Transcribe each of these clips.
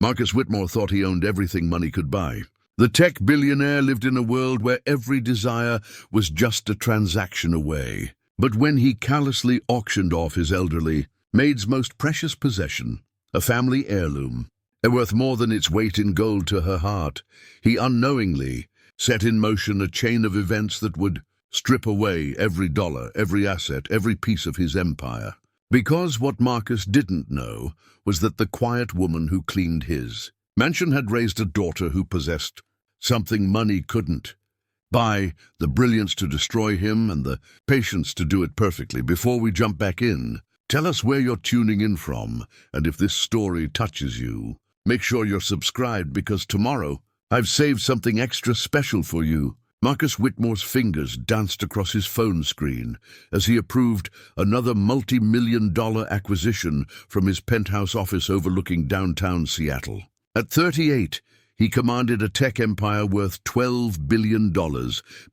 Marcus Whitmore thought he owned everything money could buy. The tech billionaire lived in a world where every desire was just a transaction away. But when he callously auctioned off his elderly, Maid's most precious possession, a family heirloom, worth more than its weight in gold to her heart, he unknowingly set in motion a chain of events that would strip away every dollar, every asset, every piece of his empire. Because what Marcus didn't know was that the quiet woman who cleaned his mansion had raised a daughter who possessed something money couldn't buy: the brilliance to destroy him and the patience to do it perfectly. Before we jump back in, tell us where you're tuning in from, and if this story touches you, make sure you're subscribed, because tomorrow I've saved something extra special for you. Marcus Whitmore's fingers danced across his phone screen as he approved another multi-million-dollar acquisition from his penthouse office overlooking downtown Seattle. At 38, he commanded a tech empire worth $12 billion,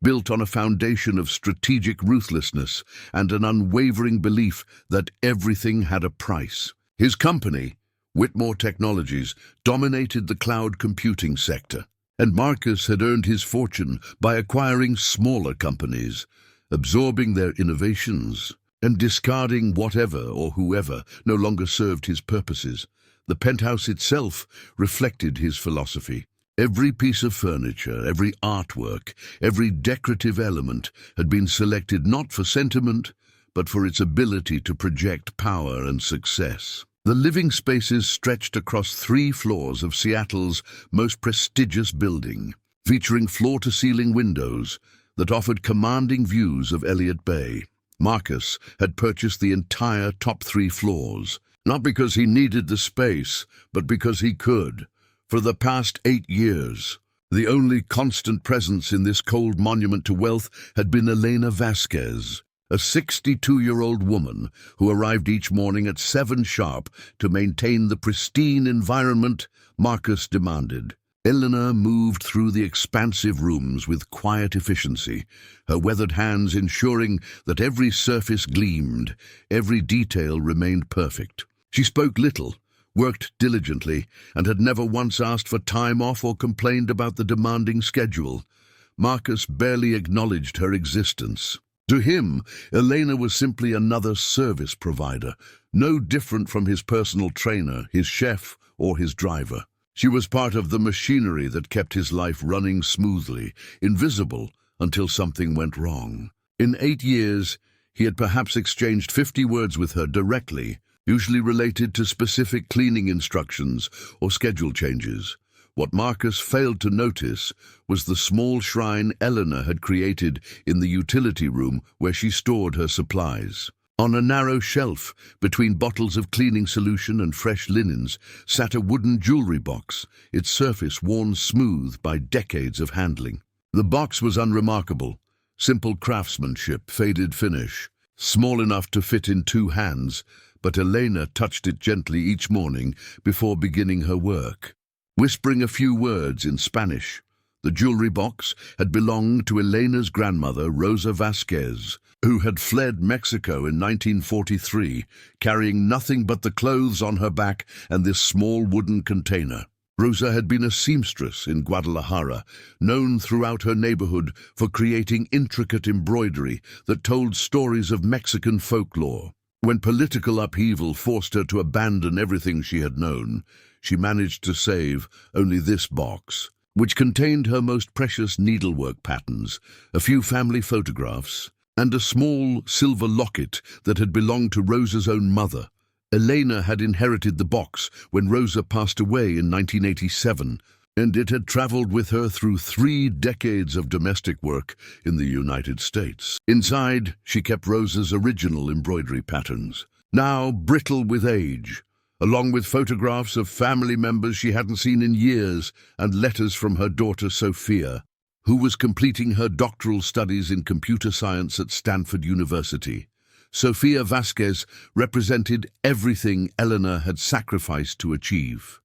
built on a foundation of strategic ruthlessness and an unwavering belief that everything had a price. His company, Whitmore Technologies, dominated the cloud computing sector, and Marcus had earned his fortune by acquiring smaller companies, absorbing their innovations, and discarding whatever or whoever no longer served his purposes. The penthouse itself reflected his philosophy. Every piece of furniture, every artwork, every decorative element had been selected not for sentiment, but for its ability to project power and success. The living spaces stretched across 3 floors of Seattle's most prestigious building, featuring floor-to-ceiling windows that offered commanding views of Elliott Bay. Marcus had purchased the entire top 3 floors, not because he needed the space, but because he could. For the past 8 years, the only constant presence in this cold monument to wealth had been Elena Vasquez, a 62-year-old woman who arrived each morning at 7 sharp to maintain the pristine environment Marcus demanded. Elena moved through the expansive rooms with quiet efficiency, her weathered hands ensuring that every surface gleamed, every detail remained perfect. She spoke little, worked diligently, and had never once asked for time off or complained about the demanding schedule. Marcus barely acknowledged her existence. To him, Elena was simply another service provider, no different from his personal trainer, his chef, or his driver. She was part of the machinery that kept his life running smoothly, invisible until something went wrong. In 8 years, he had perhaps exchanged 50 words with her directly, usually related to specific cleaning instructions or schedule changes. What Marcus failed to notice was the small shrine Elena had created in the utility room where she stored her supplies. On a narrow shelf, between bottles of cleaning solution and fresh linens, sat a wooden jewelry box, its surface worn smooth by decades of handling. The box was unremarkable, simple craftsmanship, faded finish, small enough to fit in 2 hands, but Elena touched it gently each morning before beginning her work, whispering a few words in Spanish. The jewelry box had belonged to Elena's grandmother, Rosa Vasquez, who had fled Mexico in 1943, carrying nothing but the clothes on her back and this small wooden container. Rosa had been a seamstress in Guadalajara, known throughout her neighborhood for creating intricate embroidery that told stories of Mexican folklore. When political upheaval forced her to abandon everything she had known, she managed to save only this box, which contained her most precious needlework patterns, a few family photographs, and a small silver locket that had belonged to Rosa's own mother. Elena had inherited the box when Rosa passed away in 1987, and it had traveled with her through 3 decades of domestic work in the United States. Inside, she kept Rosa's original embroidery patterns, now brittle with age, along with photographs of family members she hadn't seen in years and letters from her daughter Sophia, who was completing her doctoral studies in computer science at Stanford University. Sophia Vasquez represented everything Elena had sacrificed to achieve.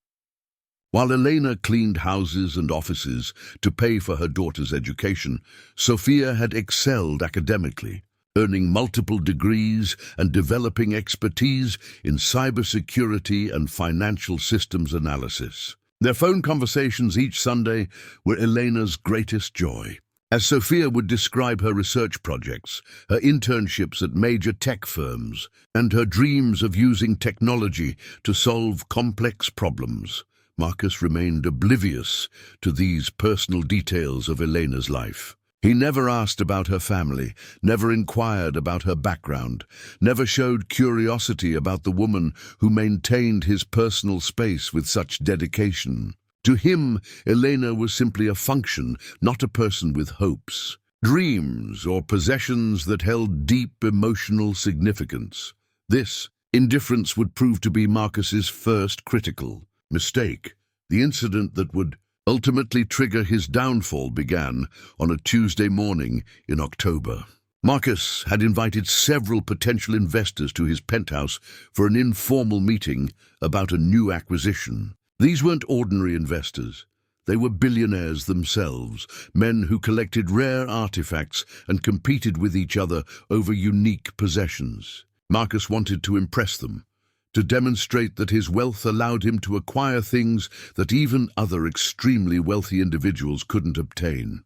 While Elena cleaned houses and offices to pay for her daughter's education, Sophia had excelled academically. earning multiple degrees and developing expertise in cybersecurity and financial systems analysis. Their phone conversations each Sunday were Elena's greatest joy. As Sophia would describe her research projects, her internships at major tech firms, and her dreams of using technology to solve complex problems, Marcus remained oblivious to these personal details of Elena's life. He never asked about her family, never inquired about her background, never showed curiosity about the woman who maintained his personal space with such dedication. To him, Elena was simply a function, not a person with hopes, dreams, or possessions that held deep emotional significance. This indifference would prove to be Marcus's first critical mistake. The incident that would ultimately trigger his downfall began on a Tuesday morning in October. Marcus had invited several potential investors to his penthouse for an informal meeting about a new acquisition. These weren't ordinary investors. They were billionaires themselves, men who collected rare artifacts and competed with each other over unique possessions. Marcus wanted to impress them, to demonstrate that his wealth allowed him to acquire things that even other extremely wealthy individuals couldn't obtain.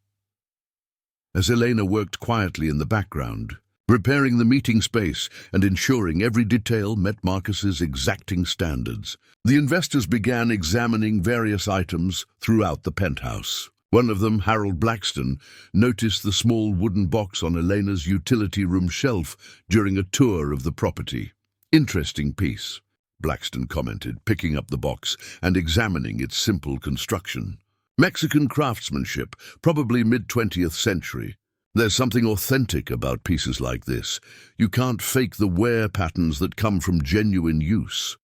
As Elena worked quietly in the background, preparing the meeting space and ensuring every detail met Marcus's exacting standards, the investors began examining various items throughout the penthouse. One of them, Harold Blackstone, noticed the small wooden box on Elena's utility room shelf during a tour of the property. "Interesting piece," Blackstone commented, picking up the box and examining its simple construction. "Mexican craftsmanship, probably mid-20th century. There's something authentic about pieces like this. You can't fake the wear patterns that come from genuine use."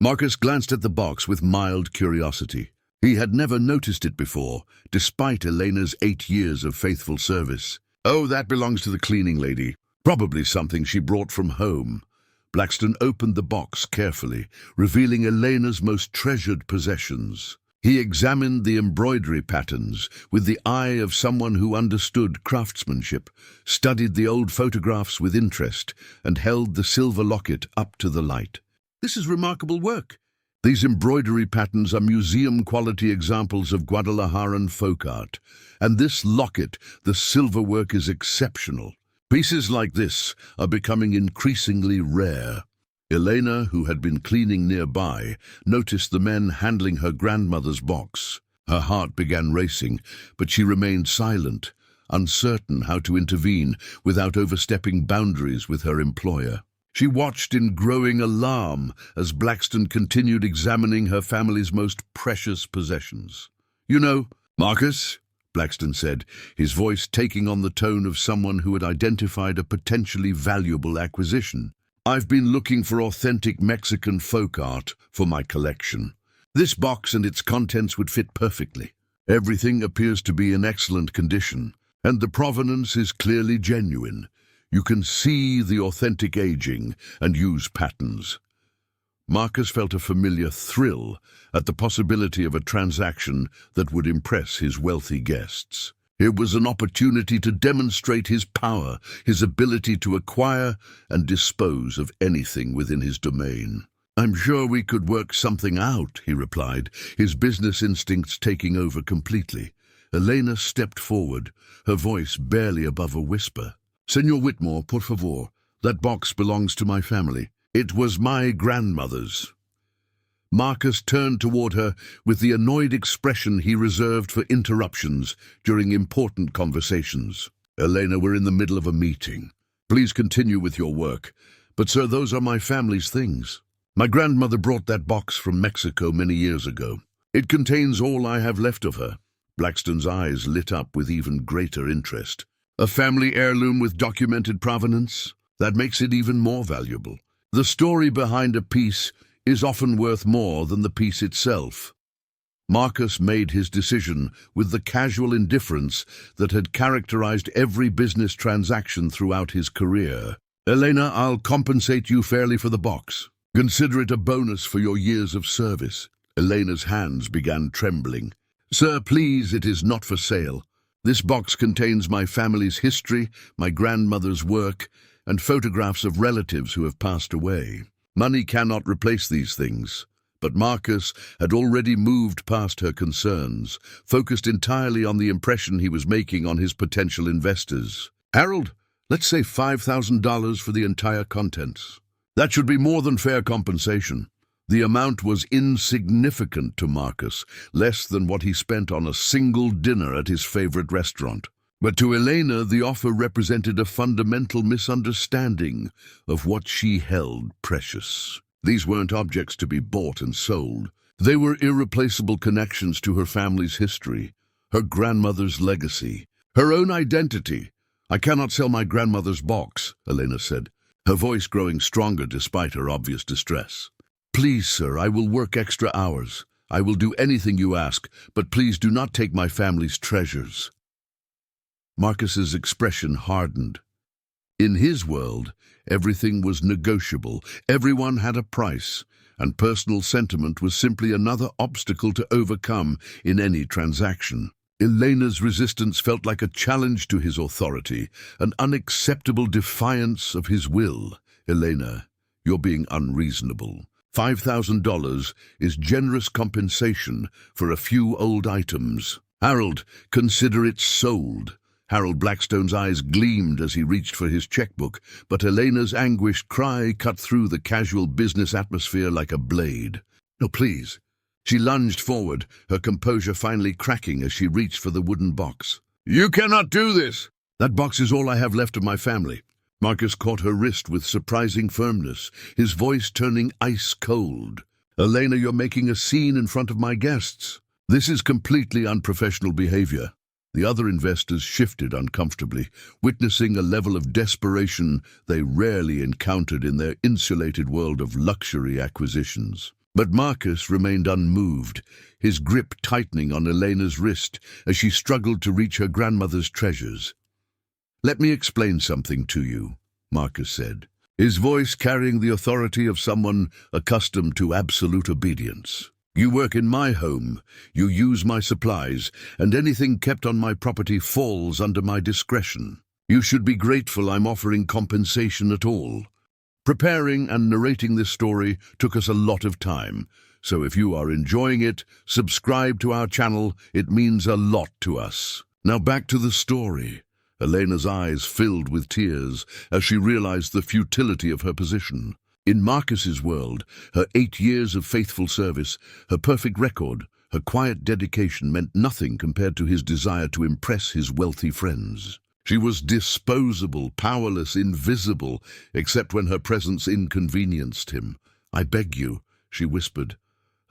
Marcus glanced at the box with mild curiosity. He had never noticed it before, despite Elena's 8 years of faithful service. "Oh, that belongs to the cleaning lady. Probably something she brought from home." Blackstone opened the box carefully, revealing Elena's most treasured possessions. He examined the embroidery patterns with the eye of someone who understood craftsmanship, studied the old photographs with interest, and held the silver locket up to the light. "This is remarkable work. These embroidery patterns are museum-quality examples of Guadalajaran folk art, and this locket, the silver work, is exceptional. Pieces like this are becoming increasingly rare." Elena, who had been cleaning nearby, noticed the men handling her grandmother's box. Her heart began racing, but she remained silent, uncertain how to intervene without overstepping boundaries with her employer. She watched in growing alarm as Blackstone continued examining her family's most precious possessions. "You know, Marcus," Blackstone said, his voice taking on the tone of someone who had identified a potentially valuable acquisition, "I've been looking for authentic Mexican folk art for my collection. This box and its contents would fit perfectly. Everything appears to be in excellent condition, and the provenance is clearly genuine. You can see the authentic aging and use patterns." Marcus felt a familiar thrill at the possibility of a transaction that would impress his wealthy guests. It was an opportunity to demonstrate his power, his ability to acquire and dispose of anything within his domain. "I'm sure we could work something out," he replied, his business instincts taking over completely. Elena stepped forward, her voice barely above a whisper. "Senor Whitmore, por favor, that box belongs to my family. It was my grandmother's." Marcus turned toward her with the annoyed expression he reserved for interruptions during important conversations. "Elena, we're in the middle of a meeting. Please continue with your work. But, sir, those are my family's things. My grandmother brought that box from Mexico many years ago. It contains all I have left of her." Blackstone's eyes lit up with even greater interest. "A family heirloom with documented provenance? That makes it even more valuable. The story behind a piece is often worth more than the piece itself." Marcus made his decision with the casual indifference that had characterized every business transaction throughout his career. "Elena, I'll compensate you fairly for the box. Consider it a bonus for your years of service." Elena's hands began trembling. "Sir, please, it is not for sale. This box contains my family's history, my grandmother's work, and photographs of relatives who have passed away. Money cannot replace these things. But Marcus had already moved past her concerns, focused entirely on the impression he was making on his potential investors. "Harold, let's say $5,000 for the entire contents. That should be more than fair compensation." The amount was insignificant to Marcus, less than what he spent on a single dinner at his favorite restaurant. But to Elena, the offer represented a fundamental misunderstanding of what she held precious. These weren't objects to be bought and sold. They were irreplaceable connections to her family's history, her grandmother's legacy, her own identity. "I cannot sell my grandmother's box," Elena said, her voice growing stronger despite her obvious distress. "Please, sir, I will work extra hours. I will do anything you ask, but please do not take my family's treasures." Marcus's expression hardened. In his world, everything was negotiable, everyone had a price, and personal sentiment was simply another obstacle to overcome in any transaction. Elena's resistance felt like a challenge to his authority, an unacceptable defiance of his will. "Elena, you're being unreasonable. $5,000 is generous compensation for a few old items. Harold, consider it sold." Harold Blackstone's eyes gleamed as he reached for his checkbook, but Elena's anguished cry cut through the casual business atmosphere like a blade. "No, please." She lunged forward, her composure finally cracking as she reached for the wooden box. "You cannot do this!" "That box is all I have left of my family." Marcus caught her wrist with surprising firmness, his voice turning ice cold. "Elena, you're making a scene in front of my guests. This is completely unprofessional behavior." The other investors shifted uncomfortably, witnessing a level of desperation they rarely encountered in their insulated world of luxury acquisitions. But Marcus remained unmoved, his grip tightening on Elena's wrist as she struggled to reach her grandmother's treasures. "Let me explain something to you," Marcus said, his voice carrying the authority of someone accustomed to absolute obedience. "You work in my home, you use my supplies, and anything kept on my property falls under my discretion. You should be grateful I'm offering compensation at all. Preparing and narrating this story took us a lot of time, so if you are enjoying it, subscribe to our channel. It means a lot to us. Now back to the story." Elena's eyes filled with tears as she realized the futility of her position. In Marcus's world, her 8 years of faithful service, her perfect record, her quiet dedication meant nothing compared to his desire to impress his wealthy friends. She was disposable, powerless, invisible, except when her presence inconvenienced him. "I beg you," she whispered,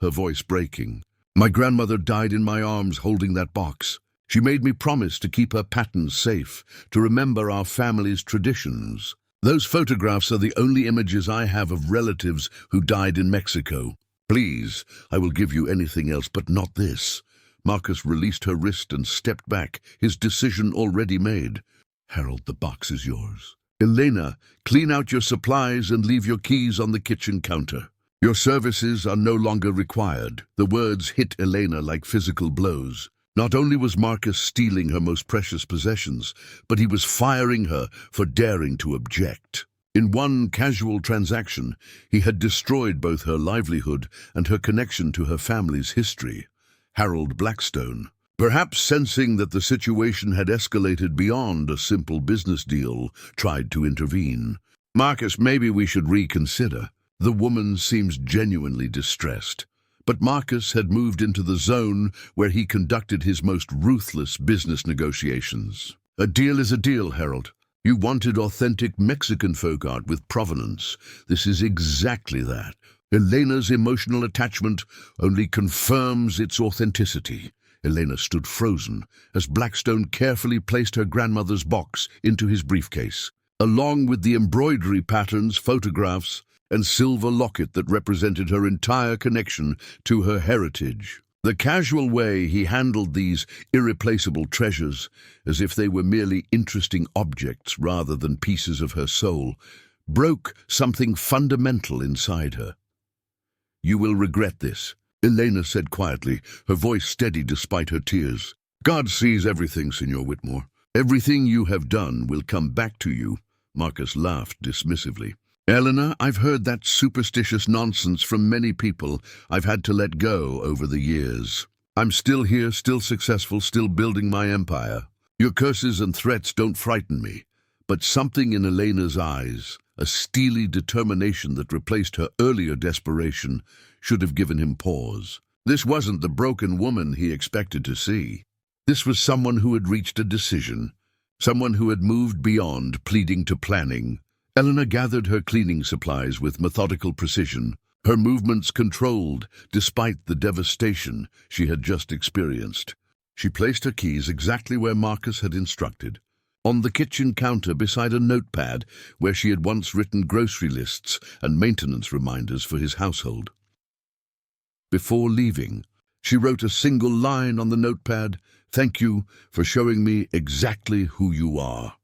her voice breaking. "My grandmother died in my arms holding that box. She made me promise to keep her patterns safe, to remember our family's traditions. Those photographs are the only images I have of relatives who died in Mexico. Please, I will give you anything else, but not this." Marcus released her wrist and stepped back, his decision already made. "Harold, the box is yours." "Elena, clean out your supplies and leave your keys on the kitchen counter. Your services are no longer required." The words hit Elena like physical blows. Not only was Marcus stealing her most precious possessions, but he was firing her for daring to object. In one casual transaction, he had destroyed both her livelihood and her connection to her family's history. Harold Blackstone, perhaps sensing that the situation had escalated beyond a simple business deal, tried to intervene. "Marcus, maybe we should reconsider." The woman seems genuinely distressed. But Marcus had moved into the zone where he conducted his most ruthless business negotiations. "A deal is a deal, Harold. You wanted authentic Mexican folk art with provenance. This is exactly that. Elena's emotional attachment only confirms its authenticity." Elena stood frozen as Blackstone carefully placed her grandmother's box into his briefcase, along with the embroidery patterns, photographs, and silver locket that represented her entire connection to her heritage. The casual way he handled these irreplaceable treasures, as if they were merely interesting objects rather than pieces of her soul, broke something fundamental inside her. "You will regret this," Elena said quietly, her voice steady despite her tears. "God sees everything, Signor Whitmore. Everything you have done will come back to you, Marcus laughed dismissively. Eleanor, I've heard that superstitious nonsense from many people I've had to let go over the years. I'm still here, still successful, still building my empire. Your curses and threats don't frighten me, but something in Elena's eyes, a steely determination that replaced her earlier desperation, should have given him pause. This wasn't the broken woman he expected to see. This was someone who had reached a decision, someone who had moved beyond pleading to planning. Eleanor gathered her cleaning supplies with methodical precision, her movements controlled despite the devastation she had just experienced. She placed her keys exactly where Marcus had instructed, on the kitchen counter beside a notepad where she had once written grocery lists and maintenance reminders for his household. Before leaving, she wrote a single line on the notepad, "Thank you for showing me exactly who you are."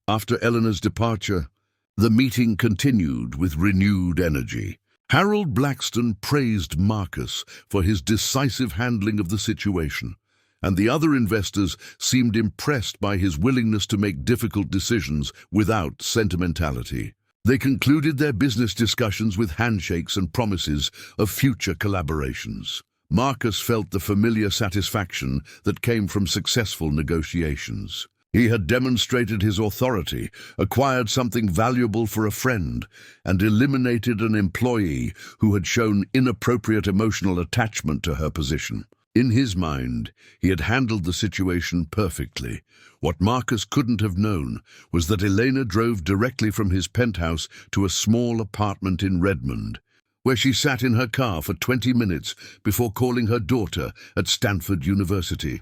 After Eleanor's departure, the meeting continued with renewed energy. Harold Blackstone praised Marcus for his decisive handling of the situation, and the other investors seemed impressed by his willingness to make difficult decisions without sentimentality. They concluded their business discussions with handshakes and promises of future collaborations. Marcus felt the familiar satisfaction that came from successful negotiations. He had demonstrated his authority, acquired something valuable for a friend, and eliminated an employee who had shown inappropriate emotional attachment to her position. In his mind, he had handled the situation perfectly. What Marcus couldn't have known was that Elena drove directly from his penthouse to a small apartment in Redmond, where she sat in her car for 20 minutes before calling her daughter at Stanford University.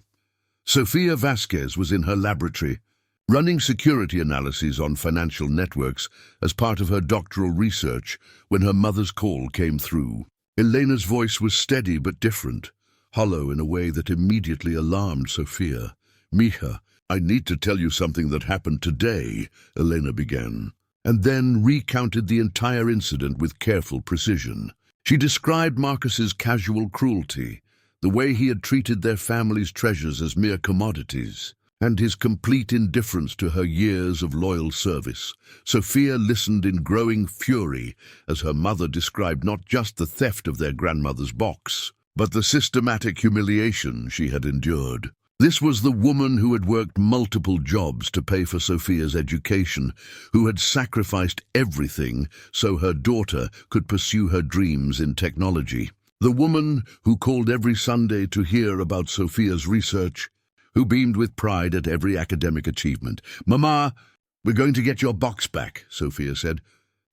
Sofia Vasquez was in her laboratory, running security analyses on financial networks as part of her doctoral research when her mother's call came through. Elena's voice was steady but different, hollow in a way that immediately alarmed Sofia. "Mija, I need to tell you something that happened today," Elena began, and then recounted the entire incident with careful precision. She described Marcus's casual cruelty, the way he had treated their family's treasures as mere commodities, and his complete indifference to her years of loyal service. Sofia listened in growing fury as her mother described not just the theft of their grandmother's box, but the systematic humiliation she had endured. This was the woman who had worked multiple jobs to pay for Sofia's education, who had sacrificed everything so her daughter could pursue her dreams in technology. The woman who called every Sunday to hear about Sofia's research, who beamed with pride at every academic achievement. "Mama, we're going to get your box back," Sofia said,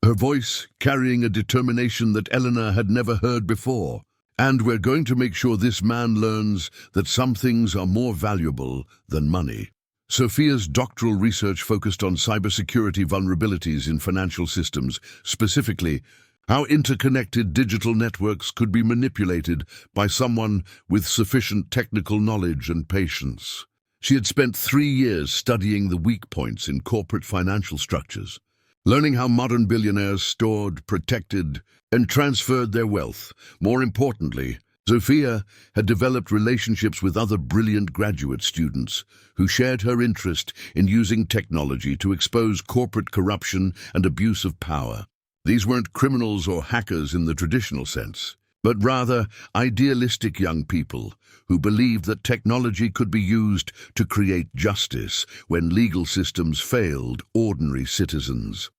her voice carrying a determination that Eleanor had never heard before. "And we're going to make sure this man learns that some things are more valuable than money." Sofia's doctoral research focused on cybersecurity vulnerabilities in financial systems, specifically how interconnected digital networks could be manipulated by someone with sufficient technical knowledge and patience. She had spent 3 years studying the weak points in corporate financial structures, learning how modern billionaires stored, protected, and transferred their wealth. More importantly, Sofia had developed relationships with other brilliant graduate students who shared her interest in using technology to expose corporate corruption and abuse of power. These weren't criminals or hackers in the traditional sense, but rather idealistic young people who believed that technology could be used to create justice when legal systems failed ordinary citizens.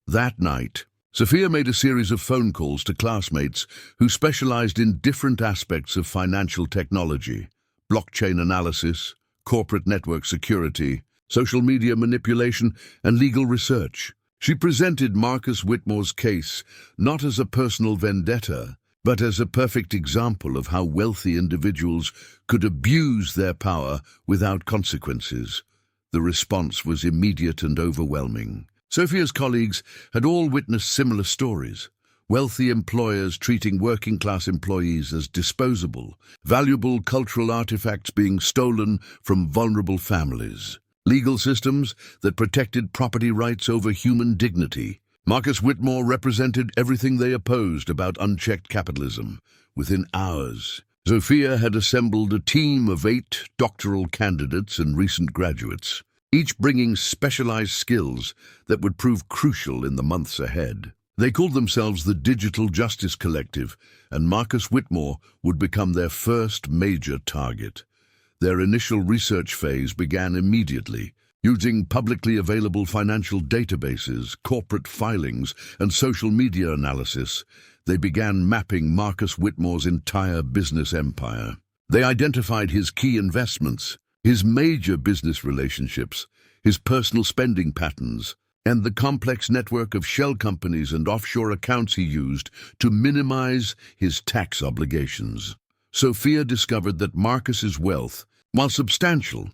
That night, Sofia made a series of phone calls to classmates who specialized in different aspects of financial technology: blockchain analysis, corporate network security, social media manipulation, and legal research. She presented Marcus Whitmore's case not as a personal vendetta, but as a perfect example of how wealthy individuals could abuse their power without consequences. The response was immediate and overwhelming. Sofia's colleagues had all witnessed similar stories: wealthy employers treating working-class employees as disposable, valuable cultural artifacts being stolen from vulnerable families, legal systems that protected property rights over human dignity. Marcus Whitmore represented everything they opposed about unchecked capitalism. Within hours, Sofia had assembled a team of 8 doctoral candidates and recent graduates. each bringing specialized skills that would prove crucial in the months ahead. They called themselves the Digital Justice Collective, and Marcus Whitmore would become their first major target. Their initial research phase began immediately. Using publicly available financial databases, corporate filings, and social media analysis, they began mapping Marcus Whitmore's entire business empire. They identified his key investments, his major business relationships, his personal spending patterns, and the complex network of shell companies and offshore accounts he used to minimize his tax obligations. Sophia discovered that Marcus's wealth, while substantial,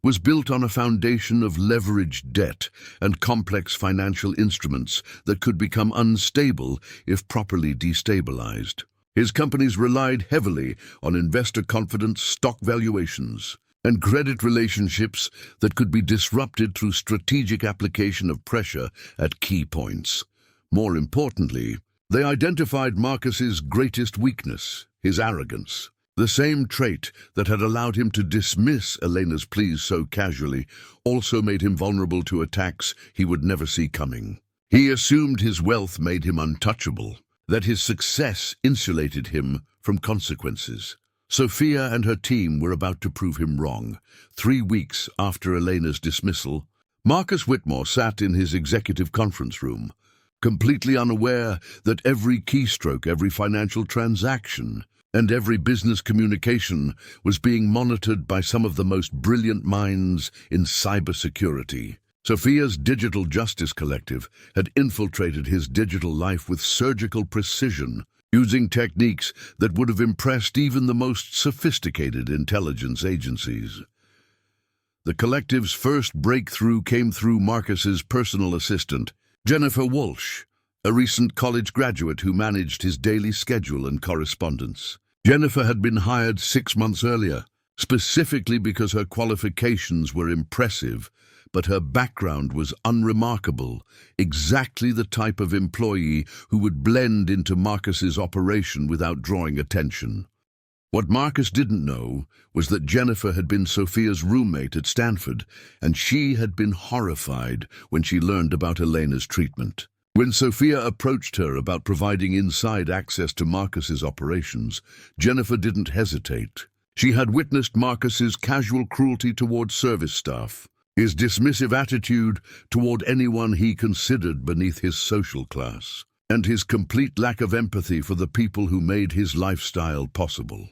was built on a foundation of leveraged debt and complex financial instruments that could become unstable if properly destabilized. His companies relied heavily on investor confidence, stock valuations, and credit relationships that could be disrupted through strategic application of pressure at key points. More importantly, they identified Marcus's greatest weakness, his arrogance. The same trait that had allowed him to dismiss Elena's pleas so casually also made him vulnerable to attacks he would never see coming. He assumed his wealth made him untouchable, that his success insulated him from consequences. Sophia and her team were about to prove him wrong. 3 weeks after Elena's dismissal, Marcus Whitmore sat in his executive conference room, completely unaware that every keystroke, every financial transaction, and every business communication was being monitored by some of the most brilliant minds in cybersecurity. Sophia's Digital Justice Collective had infiltrated his digital life with surgical precision, using techniques that would have impressed even the most sophisticated intelligence agencies. The collective's first breakthrough came through Marcus's personal assistant, Jennifer Walsh, a recent college graduate who managed his daily schedule and correspondence. Jennifer had been hired 6 months earlier, specifically because her qualifications were impressive, but her background was unremarkable, exactly the type of employee who would blend into Marcus's operation without drawing attention. What Marcus didn't know was that Jennifer had been Sophia's roommate at Stanford, and she had been horrified when she learned about Elena's treatment. When Sophia approached her about providing inside access to Marcus's operations, Jennifer didn't hesitate. She had witnessed Marcus's casual cruelty toward service staff, his dismissive attitude toward anyone he considered beneath his social class, and his complete lack of empathy for the people who made his lifestyle possible.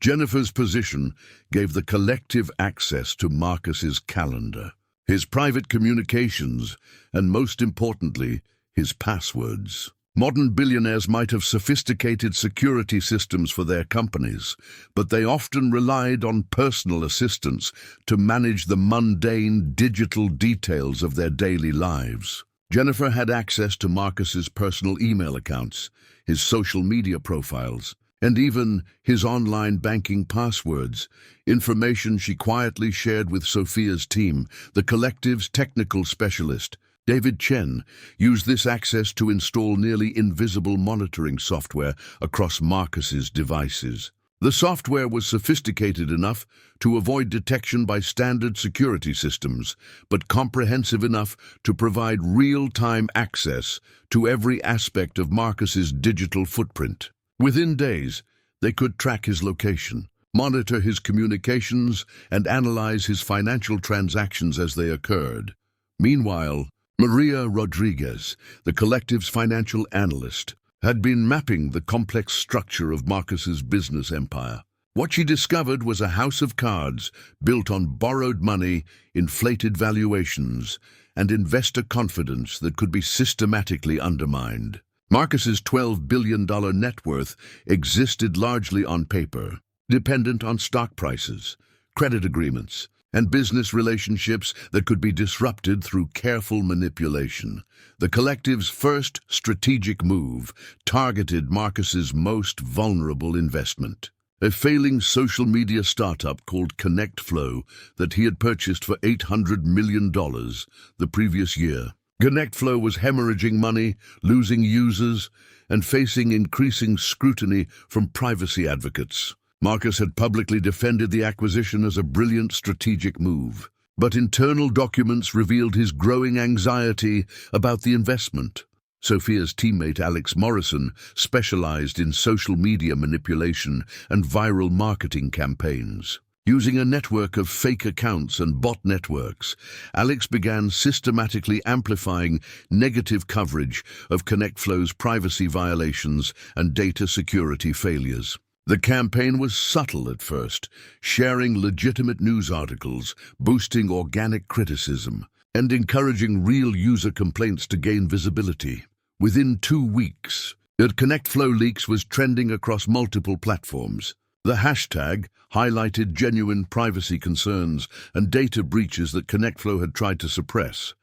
Jennifer's position gave the collective access to Marcus's calendar, his private communications, and most importantly, his passwords. Modern billionaires might have sophisticated security systems for their companies, but they often relied on personal assistants to manage the mundane digital details of their daily lives. Jennifer had access to Marcus's personal email accounts, his social media profiles, and even his online banking passwords, information she quietly shared with Sophia's team. The collective's technical specialist, David Chen, used this access to install nearly invisible monitoring software across Marcus's devices. The software was sophisticated enough to avoid detection by standard security systems, but comprehensive enough to provide real-time access to every aspect of Marcus's digital footprint. Within days, they could track his location, monitor his communications, and analyze his financial transactions as they occurred. Meanwhile, Maria Rodriguez, the collective's financial analyst, had been mapping the complex structure of Marcus's business empire. What she discovered was a house of cards built on borrowed money, inflated valuations, and investor confidence that could be systematically undermined. Marcus's $12 billion net worth existed largely on paper, dependent on stock prices, credit agreements, and business relationships that could be disrupted through careful manipulation. The collective's first strategic move targeted Marcus's most vulnerable investment, a failing social media startup called ConnectFlow that he had purchased for $800 million the previous year. ConnectFlow was hemorrhaging money, losing users, and facing increasing scrutiny from privacy advocates. Marcus had publicly defended the acquisition as a brilliant strategic move. But internal documents revealed his growing anxiety about the investment. Sophia's teammate Alex Morrison specialized in social media manipulation and viral marketing campaigns. Using a network of fake accounts and bot networks, Alex began systematically amplifying negative coverage of ConnectFlow's privacy violations and data security failures. The campaign was subtle at first, sharing legitimate news articles, boosting organic criticism, and encouraging real user complaints to gain visibility. Within 2 weeks, ConnectFlow leaks was trending across multiple platforms. The hashtag highlighted genuine privacy concerns and data breaches that ConnectFlow had tried to suppress,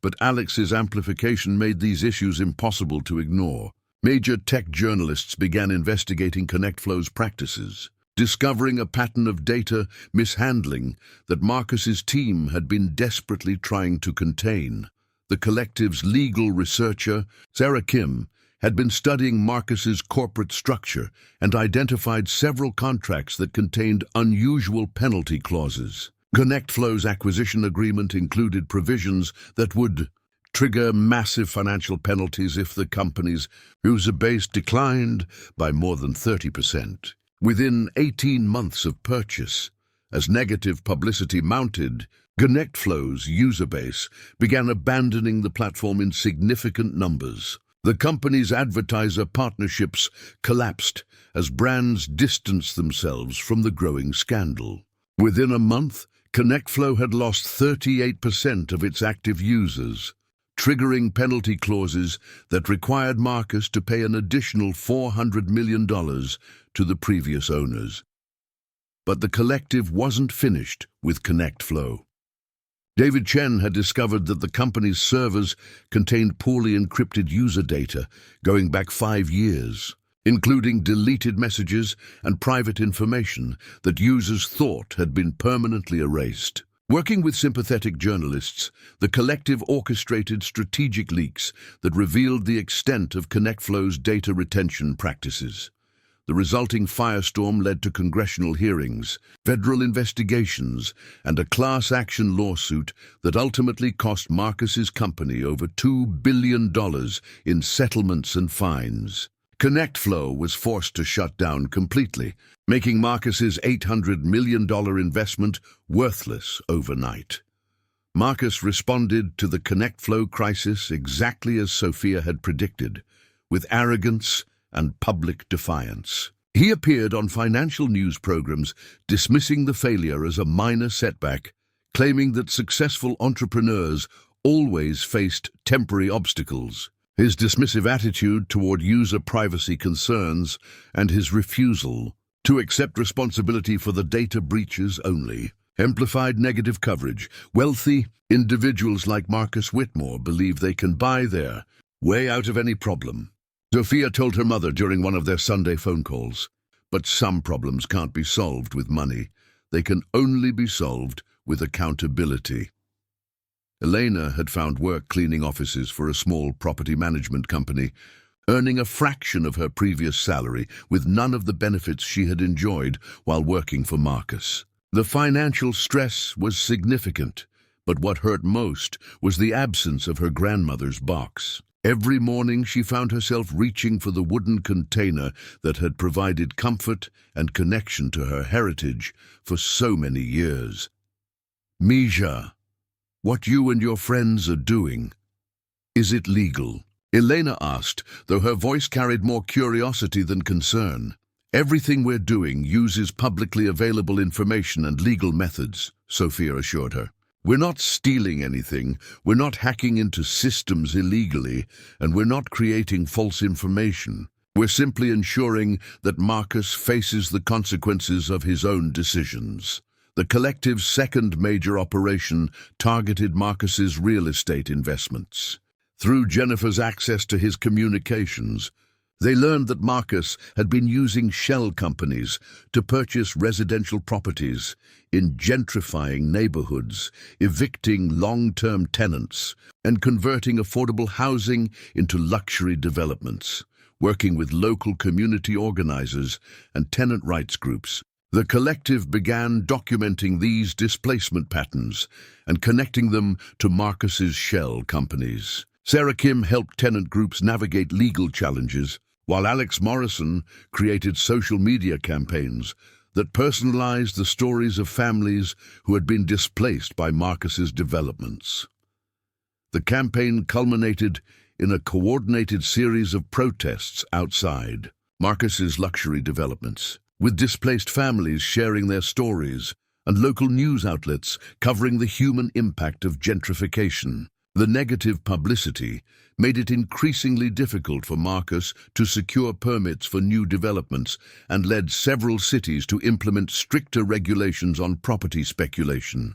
but Alex's amplification made these issues impossible to ignore. Major tech journalists began investigating ConnectFlow's practices, discovering a pattern of data mishandling that Marcus's team had been desperately trying to contain. The collective's legal researcher, Sarah Kim, had been studying Marcus's corporate structure and identified several contracts that contained unusual penalty clauses. ConnectFlow's acquisition agreement included provisions that would trigger massive financial penalties if the company's user base declined by more than 30%. Within 18 months of purchase, as negative publicity mounted, ConnectFlow's user base began abandoning the platform in significant numbers. The company's advertiser partnerships collapsed as brands distanced themselves from the growing scandal. Within a month, ConnectFlow had lost 38% of its active users, triggering penalty clauses that required Marcus to pay an additional $400 million to the previous owners. But the collective wasn't finished with ConnectFlow. David Chen had discovered that the company's servers contained poorly encrypted user data going back 5 years, including deleted messages and private information that users thought had been permanently erased. Working with sympathetic journalists, the collective orchestrated strategic leaks that revealed the extent of ConnectFlow's data retention practices. The resulting firestorm led to congressional hearings, federal investigations, and a class action lawsuit that ultimately cost Marcus's company over $2 billion in settlements and fines. ConnectFlow was forced to shut down completely, making Marcus's $800 million investment worthless overnight. Marcus responded to the ConnectFlow crisis exactly as Sophia had predicted, with arrogance and public defiance. He appeared on financial news programs dismissing the failure as a minor setback, claiming that successful entrepreneurs always faced temporary obstacles. His dismissive attitude toward user privacy concerns and his refusal to accept responsibility for the data breaches only amplified negative coverage. Wealthy individuals like Marcus Whitmore believe they can buy their way out of any problem. Sophia told her mother during one of their Sunday phone calls, but some problems can't be solved with money. They can only be solved with accountability. Elena had found work cleaning offices for a small property management company, earning a fraction of her previous salary with none of the benefits she had enjoyed while working for Marcus. The financial stress was significant, but what hurt most was the absence of her grandmother's box. Every morning she found herself reaching for the wooden container that had provided comfort and connection to her heritage for so many years. Misha, what you and your friends are doing, is it legal? Elena asked, though her voice carried more curiosity than concern. Everything we're doing uses publicly available information and legal methods, Sophia assured her. We're not stealing anything, we're not hacking into systems illegally, and we're not creating false information. We're simply ensuring that Marcus faces the consequences of his own decisions. The collective's second major operation targeted Marcus's real estate investments. Through Jennifer's access to his communications, they learned that Marcus had been using shell companies to purchase residential properties in gentrifying neighborhoods, evicting long-term tenants, and converting affordable housing into luxury developments. Working with local community organizers and tenant rights groups, The collective began documenting these displacement patterns and connecting them to Marcus's shell companies. Sarah Kim helped tenant groups navigate legal challenges, while Alex Morrison created social media campaigns that personalized the stories of families who had been displaced by Marcus's developments. The campaign culminated in a coordinated series of protests outside Marcus's luxury developments, with displaced families sharing their stories and local news outlets covering the human impact of gentrification. The negative publicity made it increasingly difficult for Marcus to secure permits for new developments and led several cities to implement stricter regulations on property speculation.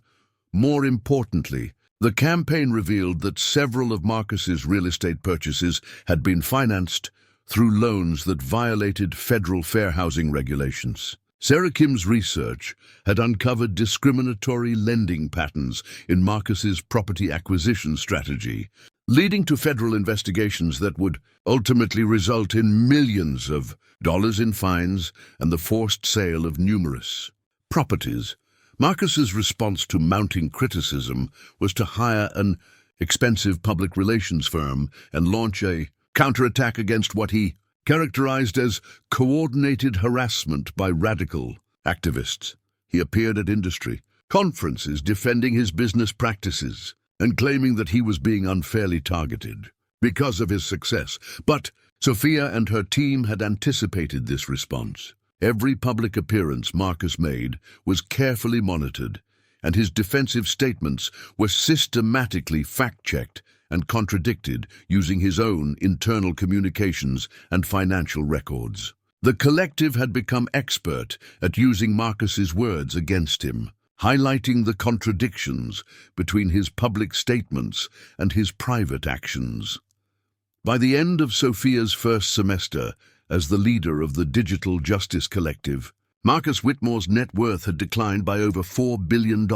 More importantly, the campaign revealed that several of Marcus's real estate purchases had been financed through loans that violated federal fair housing regulations. Sarah Kim's research had uncovered discriminatory lending patterns in Marcus's property acquisition strategy, leading to federal investigations that would ultimately result in millions of dollars in fines and the forced sale of numerous properties. Marcus's response to mounting criticism was to hire an expensive public relations firm and launch a counterattack against what he characterized as coordinated harassment by radical activists. He appeared at industry conferences defending his business practices and claiming that he was being unfairly targeted because of his success. But Sophia and her team had anticipated this response. Every public appearance Marcus made was carefully monitored, and his defensive statements were systematically fact-checked and contradicted using his own internal communications and financial records. The collective had become expert at using Marcus's words against him, highlighting the contradictions between his public statements and his private actions. By the end of Sophia's first semester as the leader of the Digital Justice Collective, Marcus Whitmore's net worth had declined by over $4 billion.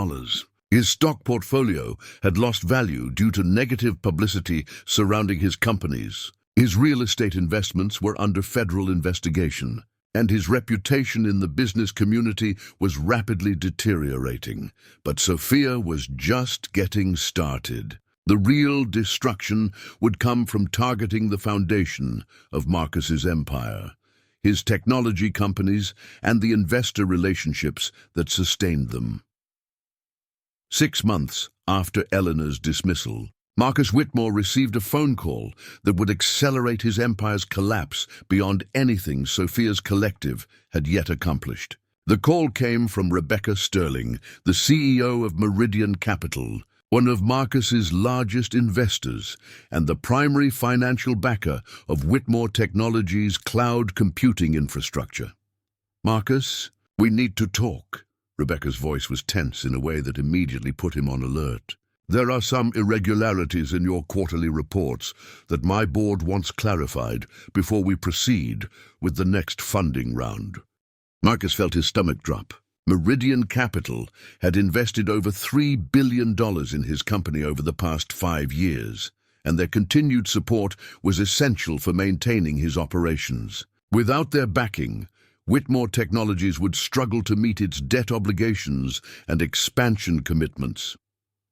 His stock portfolio had lost value due to negative publicity surrounding his companies. His real estate investments were under federal investigation, and his reputation in the business community was rapidly deteriorating. But Sophia was just getting started. The real destruction would come from targeting the foundation of Marcus's empire, his technology companies, and the investor relationships that sustained them. 6 months after Eleanor's dismissal, Marcus Whitmore received a phone call that would accelerate his empire's collapse beyond anything Sophia's collective had yet accomplished. The call came from Rebecca Sterling, the CEO of Meridian Capital, one of Marcus's largest investors and the primary financial backer of Whitmore Technologies' cloud computing infrastructure. "Marcus, we need to talk." Rebecca's voice was tense in a way that immediately put him on alert. "There are some irregularities in your quarterly reports that my board wants clarified before we proceed with the next funding round." Marcus felt his stomach drop. Meridian Capital had invested over $3 billion in his company over the past 5 years, and their continued support was essential for maintaining his operations. Without their backing, Whitmore Technologies would struggle to meet its debt obligations and expansion commitments.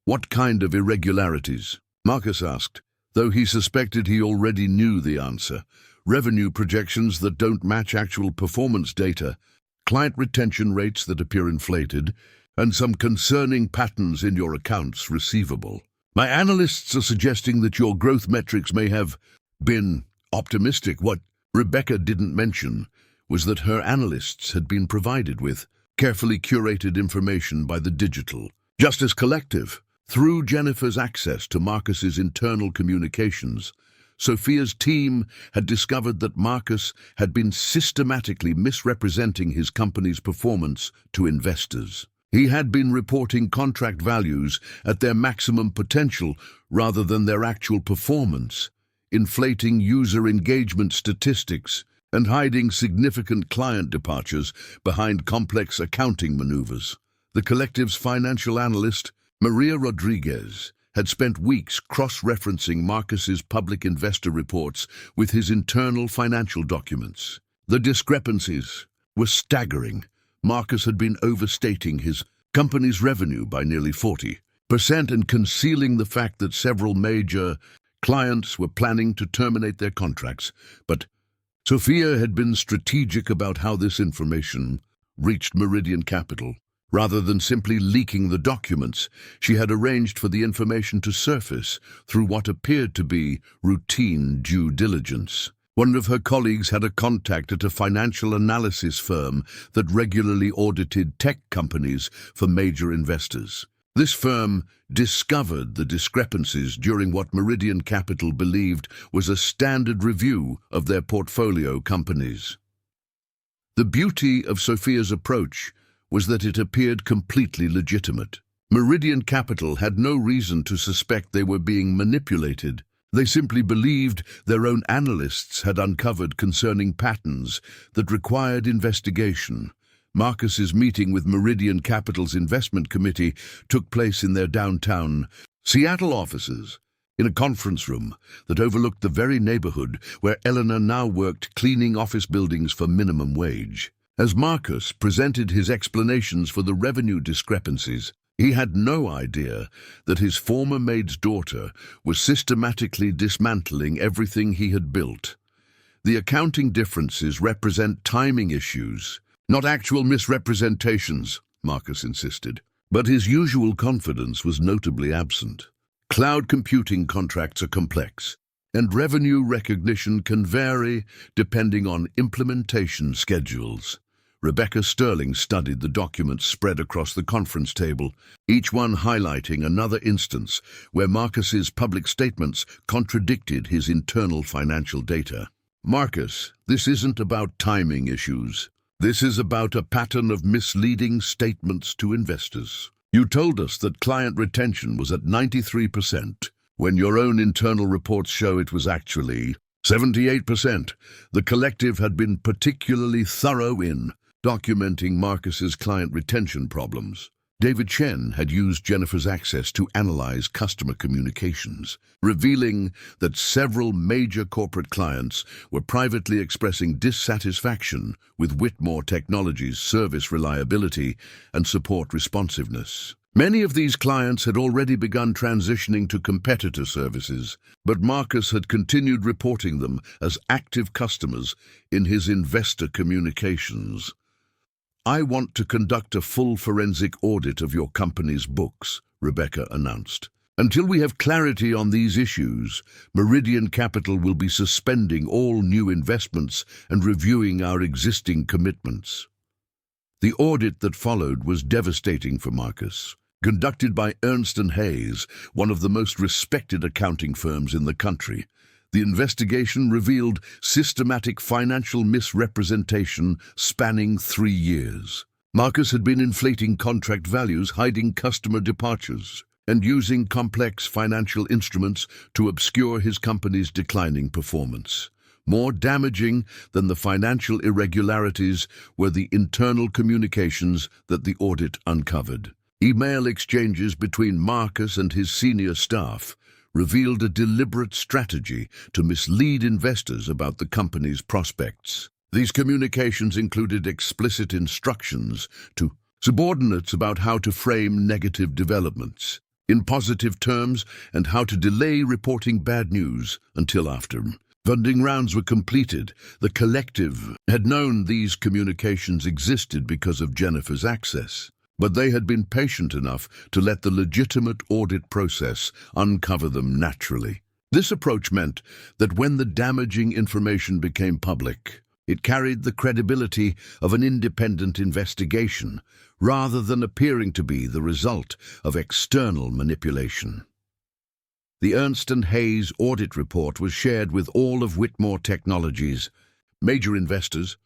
"What kind of irregularities?" Marcus asked, though he suspected he already knew the answer. "Revenue projections that don't match actual performance data, client retention rates that appear inflated, and some concerning patterns in your accounts receivable. My analysts are suggesting that your growth metrics may have been optimistic." What Rebecca didn't mention was that her analysts had been provided with carefully curated information by the Digital Justice Collective. Through Jennifer's access to Marcus's internal communications, Sophia's team had discovered that Marcus had been systematically misrepresenting his company's performance to investors. He had been reporting contract values at their maximum potential rather than their actual performance, inflating user engagement statistics and hiding significant client departures behind complex accounting maneuvers. The collective's financial analyst, Maria Rodriguez, had spent weeks cross-referencing Marcus's public investor reports with his internal financial documents. The discrepancies were staggering, Marcus had been overstating his company's revenue by nearly 40% and concealing the fact that several major clients were planning to terminate their contracts. But Sophia had been strategic about how this information reached Meridian Capital. Rather than simply leaking the documents, she had arranged for the information to surface through what appeared to be routine due diligence. One of her colleagues had a contact at a financial analysis firm that regularly audited tech companies for major investors. This firm discovered the discrepancies during what Meridian Capital believed was a standard review of their portfolio companies. The beauty of Sophia's approach was that it appeared completely legitimate. Meridian Capital had no reason to suspect they were being manipulated. They simply believed their own analysts had uncovered concerning patterns that required investigation. Marcus's meeting with Meridian Capital's investment committee took place in their downtown Seattle offices, in a conference room that overlooked the very neighborhood where Eleanor now worked cleaning office buildings for minimum wage. As Marcus presented his explanations for the revenue discrepancies, he had no idea that his former maid's daughter was systematically dismantling everything he had built. The accounting differences represent timing issues, not actual misrepresentations, Marcus insisted. But his usual confidence was notably absent. Cloud computing contracts are complex, and revenue recognition can vary depending on implementation schedules. Rebecca Sterling studied the documents spread across the conference table, each one highlighting another instance where Marcus's public statements contradicted his internal financial data. Marcus, this isn't about timing issues. This is about a pattern of misleading statements to investors. You told us that client retention was at 93%, when your own internal reports show it was actually 78%. The collective had been particularly thorough in documenting Marcus's client retention problems. David Chen had used Jennifer's access to analyze customer communications, revealing that several major corporate clients were privately expressing dissatisfaction with Whitmore Technologies' service reliability and support responsiveness. Many of these clients had already begun transitioning to competitor services, but Marcus had continued reporting them as active customers in his investor communications. I want to conduct a full forensic audit of your company's books, Rebecca announced. Until we have clarity on these issues, Meridian Capital will be suspending all new investments and reviewing our existing commitments. The audit that followed was devastating for Marcus. Conducted by Ernst & Hayes, one of the most respected accounting firms in the country, the investigation revealed systematic financial misrepresentation spanning 3 years. Marcus had been inflating contract values, hiding customer departures, and using complex financial instruments to obscure his company's declining performance. More damaging than the financial irregularities were the internal communications that the audit uncovered. Email exchanges between Marcus and his senior staff revealed a deliberate strategy to mislead investors about the company's prospects. These communications included explicit instructions to subordinates about how to frame negative developments in positive terms and how to delay reporting bad news until after funding rounds were completed. The collective had known these communications existed because of Jennifer's access, but they had been patient enough to let the legitimate audit process uncover them naturally. This approach meant that when the damaging information became public, it carried the credibility of an independent investigation rather than appearing to be the result of external manipulation. The Ernst & Hayes audit report was shared with all of Whitmore Technologies' major investors,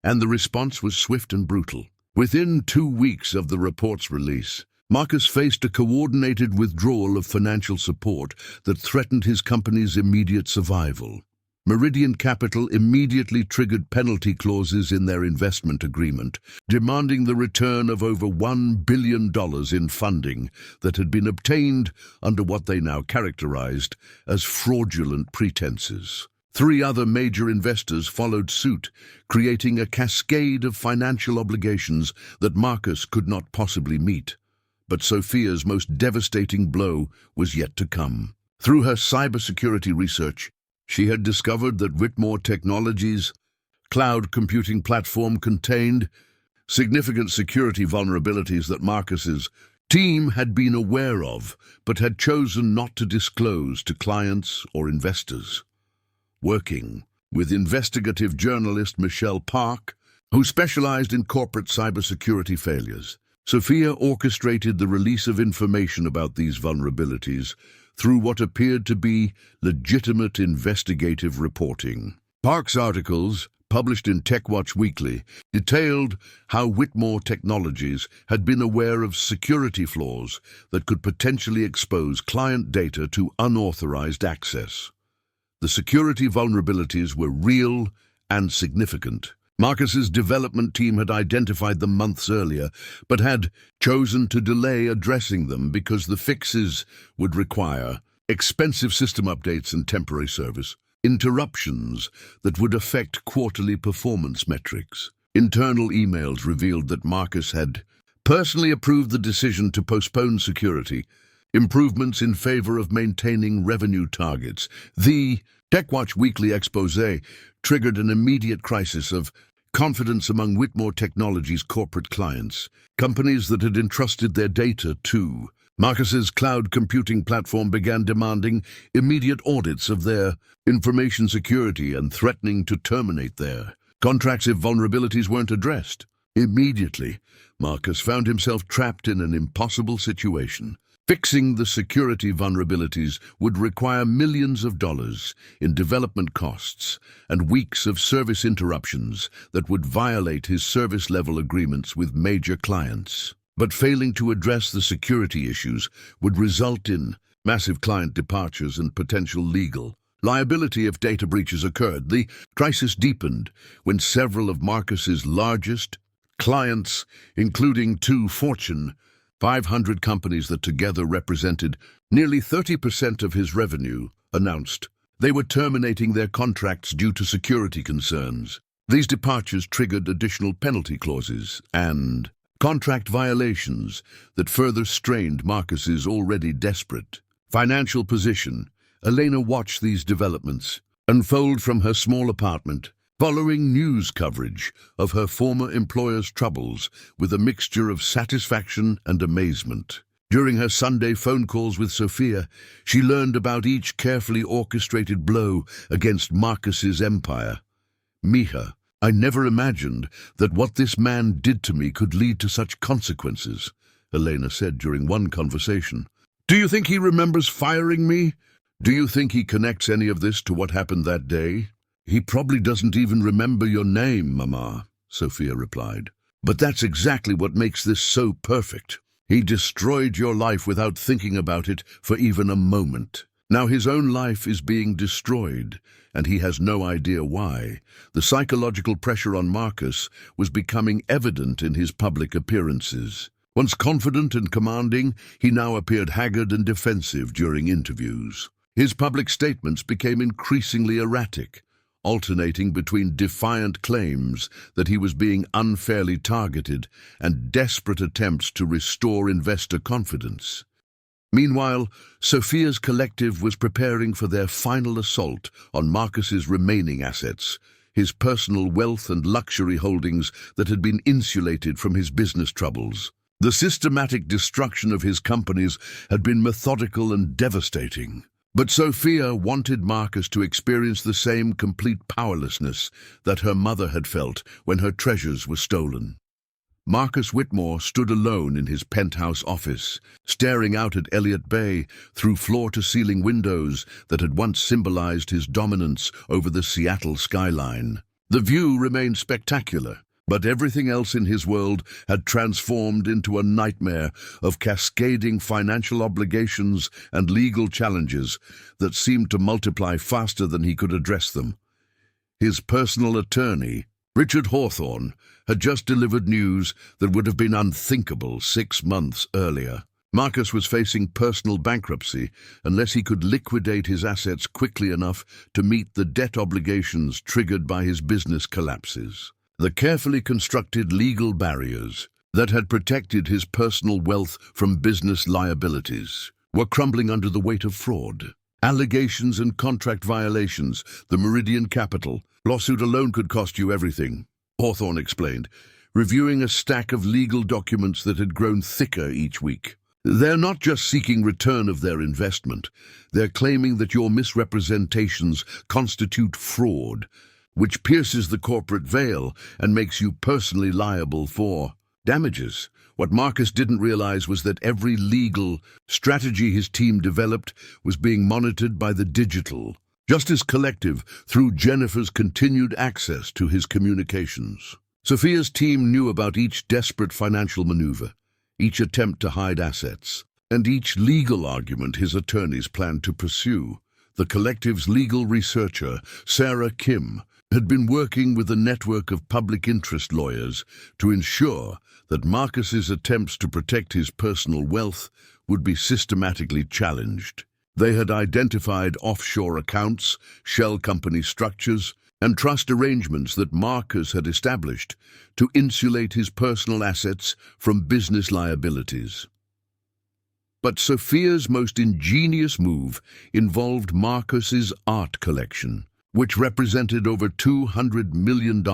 and the response was swift and brutal. Within 2 weeks of the report's release, Marcus faced a coordinated withdrawal of financial support that threatened his company's immediate survival. Meridian Capital immediately triggered penalty clauses in their investment agreement, demanding the return of over $1 billion in funding that had been obtained under what they now characterized as fraudulent pretenses. 3 other major investors followed suit, creating a cascade of financial obligations that Marcus could not possibly meet. But Sophia's most devastating blow was yet to come. Through her cybersecurity research, she had discovered that Whitmore Technologies' cloud computing platform contained significant security vulnerabilities that Marcus's team had been aware of, but had chosen not to disclose to clients or investors. Working with investigative journalist Michelle Park, who specialized in corporate cybersecurity failures, Sophia orchestrated the release of information about these vulnerabilities through what appeared to be legitimate investigative reporting. Park's articles, published in TechWatch Weekly, detailed how Whitmore Technologies had been aware of security flaws that could potentially expose client data to unauthorized access. The security vulnerabilities were real and significant. Marcus's development team had identified them months earlier, but had chosen to delay addressing them because the fixes would require expensive system updates and temporary service interruptions that would affect quarterly performance metrics. Internal emails revealed that Marcus had personally approved the decision to postpone security improvements in favor of maintaining revenue targets. The TechWatch Weekly expose triggered an immediate crisis of confidence among Whitmore Technologies' corporate clients, companies that had entrusted their data to Marcus's cloud computing platform began demanding immediate audits of their information security and threatening to terminate their contracts if vulnerabilities weren't addressed. Immediately, Marcus found himself trapped in an impossible situation. Fixing the security vulnerabilities would require millions of dollars in development costs and weeks of service interruptions that would violate his service-level agreements with major clients. But failing to address the security issues would result in massive client departures and potential legal liability if data breaches occurred. The crisis deepened when several of Marcus's largest clients, including 2 Fortune 500 companies that together represented nearly 30% of his revenue, announced they were terminating their contracts due to security concerns. These departures triggered additional penalty clauses and contract violations that further strained Marcus's already desperate financial position. Elena watched these developments unfold from her small apartment, following news coverage of her former employer's troubles with a mixture of satisfaction and amazement. During her Sunday phone calls with Sophia, she learned about each carefully orchestrated blow against Marcus's empire. "Mija, I never imagined that what this man did to me could lead to such consequences," Elena said during one conversation. "Do you think he remembers firing me? Do you think he connects any of this to what happened that day?" "He probably doesn't even remember your name, Mama," Sophia replied. "But that's exactly what makes this so perfect. He destroyed your life without thinking about it for even a moment. Now his own life is being destroyed, and he has no idea why." The psychological pressure on Marcus was becoming evident in his public appearances. Once confident and commanding, he now appeared haggard and defensive during interviews. His public statements became increasingly erratic, alternating between defiant claims that he was being unfairly targeted and desperate attempts to restore investor confidence. Meanwhile, Sophia's collective was preparing for their final assault on Marcus's remaining assets, his personal wealth and luxury holdings that had been insulated from his business troubles. The systematic destruction of his companies had been methodical and devastating. But Sophia wanted Marcus to experience the same complete powerlessness that her mother had felt when her treasures were stolen. Marcus Whitmore stood alone in his penthouse office, staring out at Elliott Bay through floor-to-ceiling windows that had once symbolized his dominance over the Seattle skyline. The view remained spectacular, but everything else in his world had transformed into a nightmare of cascading financial obligations and legal challenges that seemed to multiply faster than he could address them. His personal attorney, Richard Hawthorne, had just delivered news that would have been unthinkable 6 months earlier. Marcus was facing personal bankruptcy unless he could liquidate his assets quickly enough to meet the debt obligations triggered by his business collapses. The carefully constructed legal barriers that had protected his personal wealth from business liabilities were crumbling under the weight of fraud. Allegations and contract violations, the Meridian Capital lawsuit alone could cost you everything, Hawthorne explained, reviewing a stack of legal documents that had grown thicker each week. They're not just seeking return of their investment, they're claiming that your misrepresentations constitute fraud, which pierces the corporate veil and makes you personally liable for damages. What Marcus didn't realize was that every legal strategy his team developed was being monitored by the digital Justice Collective through Jennifer's continued access to his communications. Sophia's team knew about each desperate financial maneuver, each attempt to hide assets, and each legal argument his attorneys planned to pursue. The Collective's legal researcher, Sarah Kim, had been working with a network of public interest lawyers to ensure that Marcus's attempts to protect his personal wealth would be systematically challenged. They had identified offshore accounts, shell company structures, and trust arrangements that Marcus had established to insulate his personal assets from business liabilities. But Sophia's most ingenious move involved Marcus's art collection, which represented over $200 million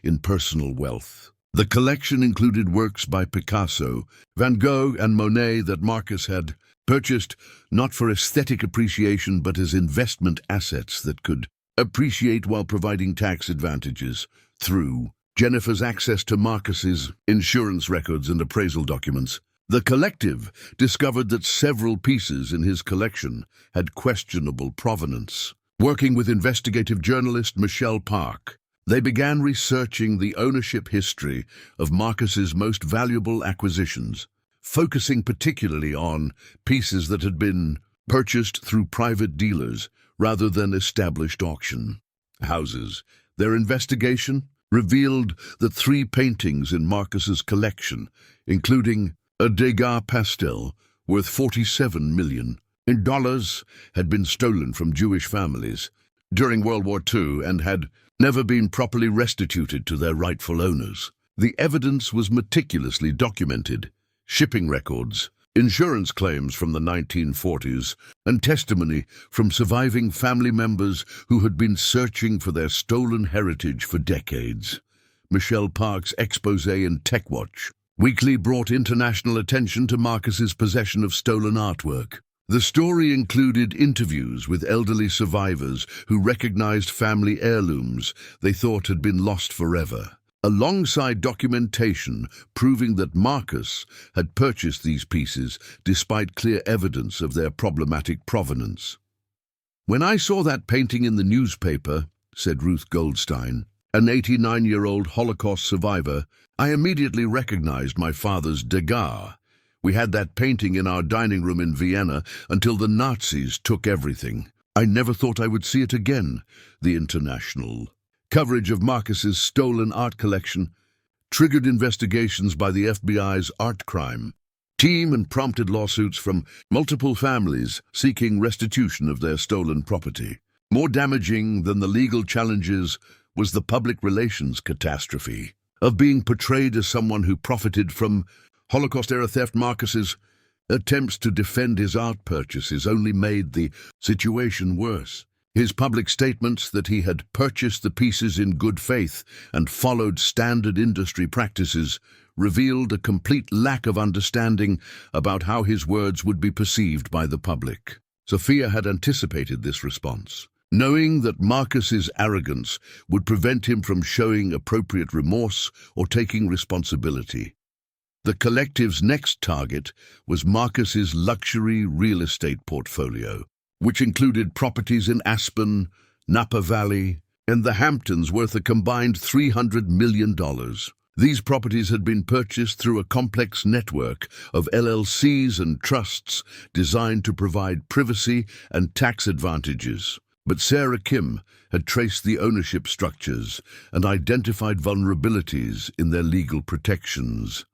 in personal wealth. The collection included works by Picasso, Van Gogh, and Monet that Marcus had purchased not for aesthetic appreciation but as investment assets that could appreciate while providing tax advantages through Jennifer's access to Marcus's insurance records and appraisal documents. The Collective discovered that several pieces in his collection had questionable provenance. Working with investigative journalist Michelle Park, they began researching the ownership history of Marcus's most valuable acquisitions, focusing particularly on pieces that had been purchased through private dealers rather than established auction houses. Their investigation revealed that 3 paintings in Marcus's collection, including a Degas pastel worth $47 million, had been stolen from Jewish families during World War II and had never been properly restituted to their rightful owners. The evidence was meticulously documented: shipping records, insurance claims from the 1940s, and testimony from surviving family members who had been searching for their stolen heritage for decades. Michelle Park's expose in TechWatch Weekly brought international attention to Marcus's possession of stolen artwork. The story included interviews with elderly survivors who recognized family heirlooms they thought had been lost forever, alongside documentation proving that Marcus had purchased these pieces despite clear evidence of their problematic provenance. "When I saw that painting in the newspaper," said Ruth Goldstein, an 89-year-old Holocaust survivor, "I immediately recognized my father's Degas. We had that painting in our dining room in Vienna until the Nazis took everything. I never thought I would see it again." The international coverage of Marcus's stolen art collection triggered investigations by the FBI's art crime team and prompted lawsuits from multiple families seeking restitution of their stolen property. More damaging than the legal challenges was the public relations catastrophe of being portrayed as someone who profited from Holocaust-era theft. Marcus's attempts to defend his art purchases only made the situation worse. His public statements that he had purchased the pieces in good faith and followed standard industry practices revealed a complete lack of understanding about how his words would be perceived by the public. Sophia had anticipated this response, knowing that Marcus's arrogance would prevent him from showing appropriate remorse or taking responsibility. The Collective's next target was Marcus's luxury real estate portfolio, which included properties in Aspen, Napa Valley, and the Hamptons worth a combined $300 million. These properties had been purchased through a complex network of LLCs and trusts designed to provide privacy and tax advantages. But Sarah Kim had traced the ownership structures and identified vulnerabilities in their legal protections.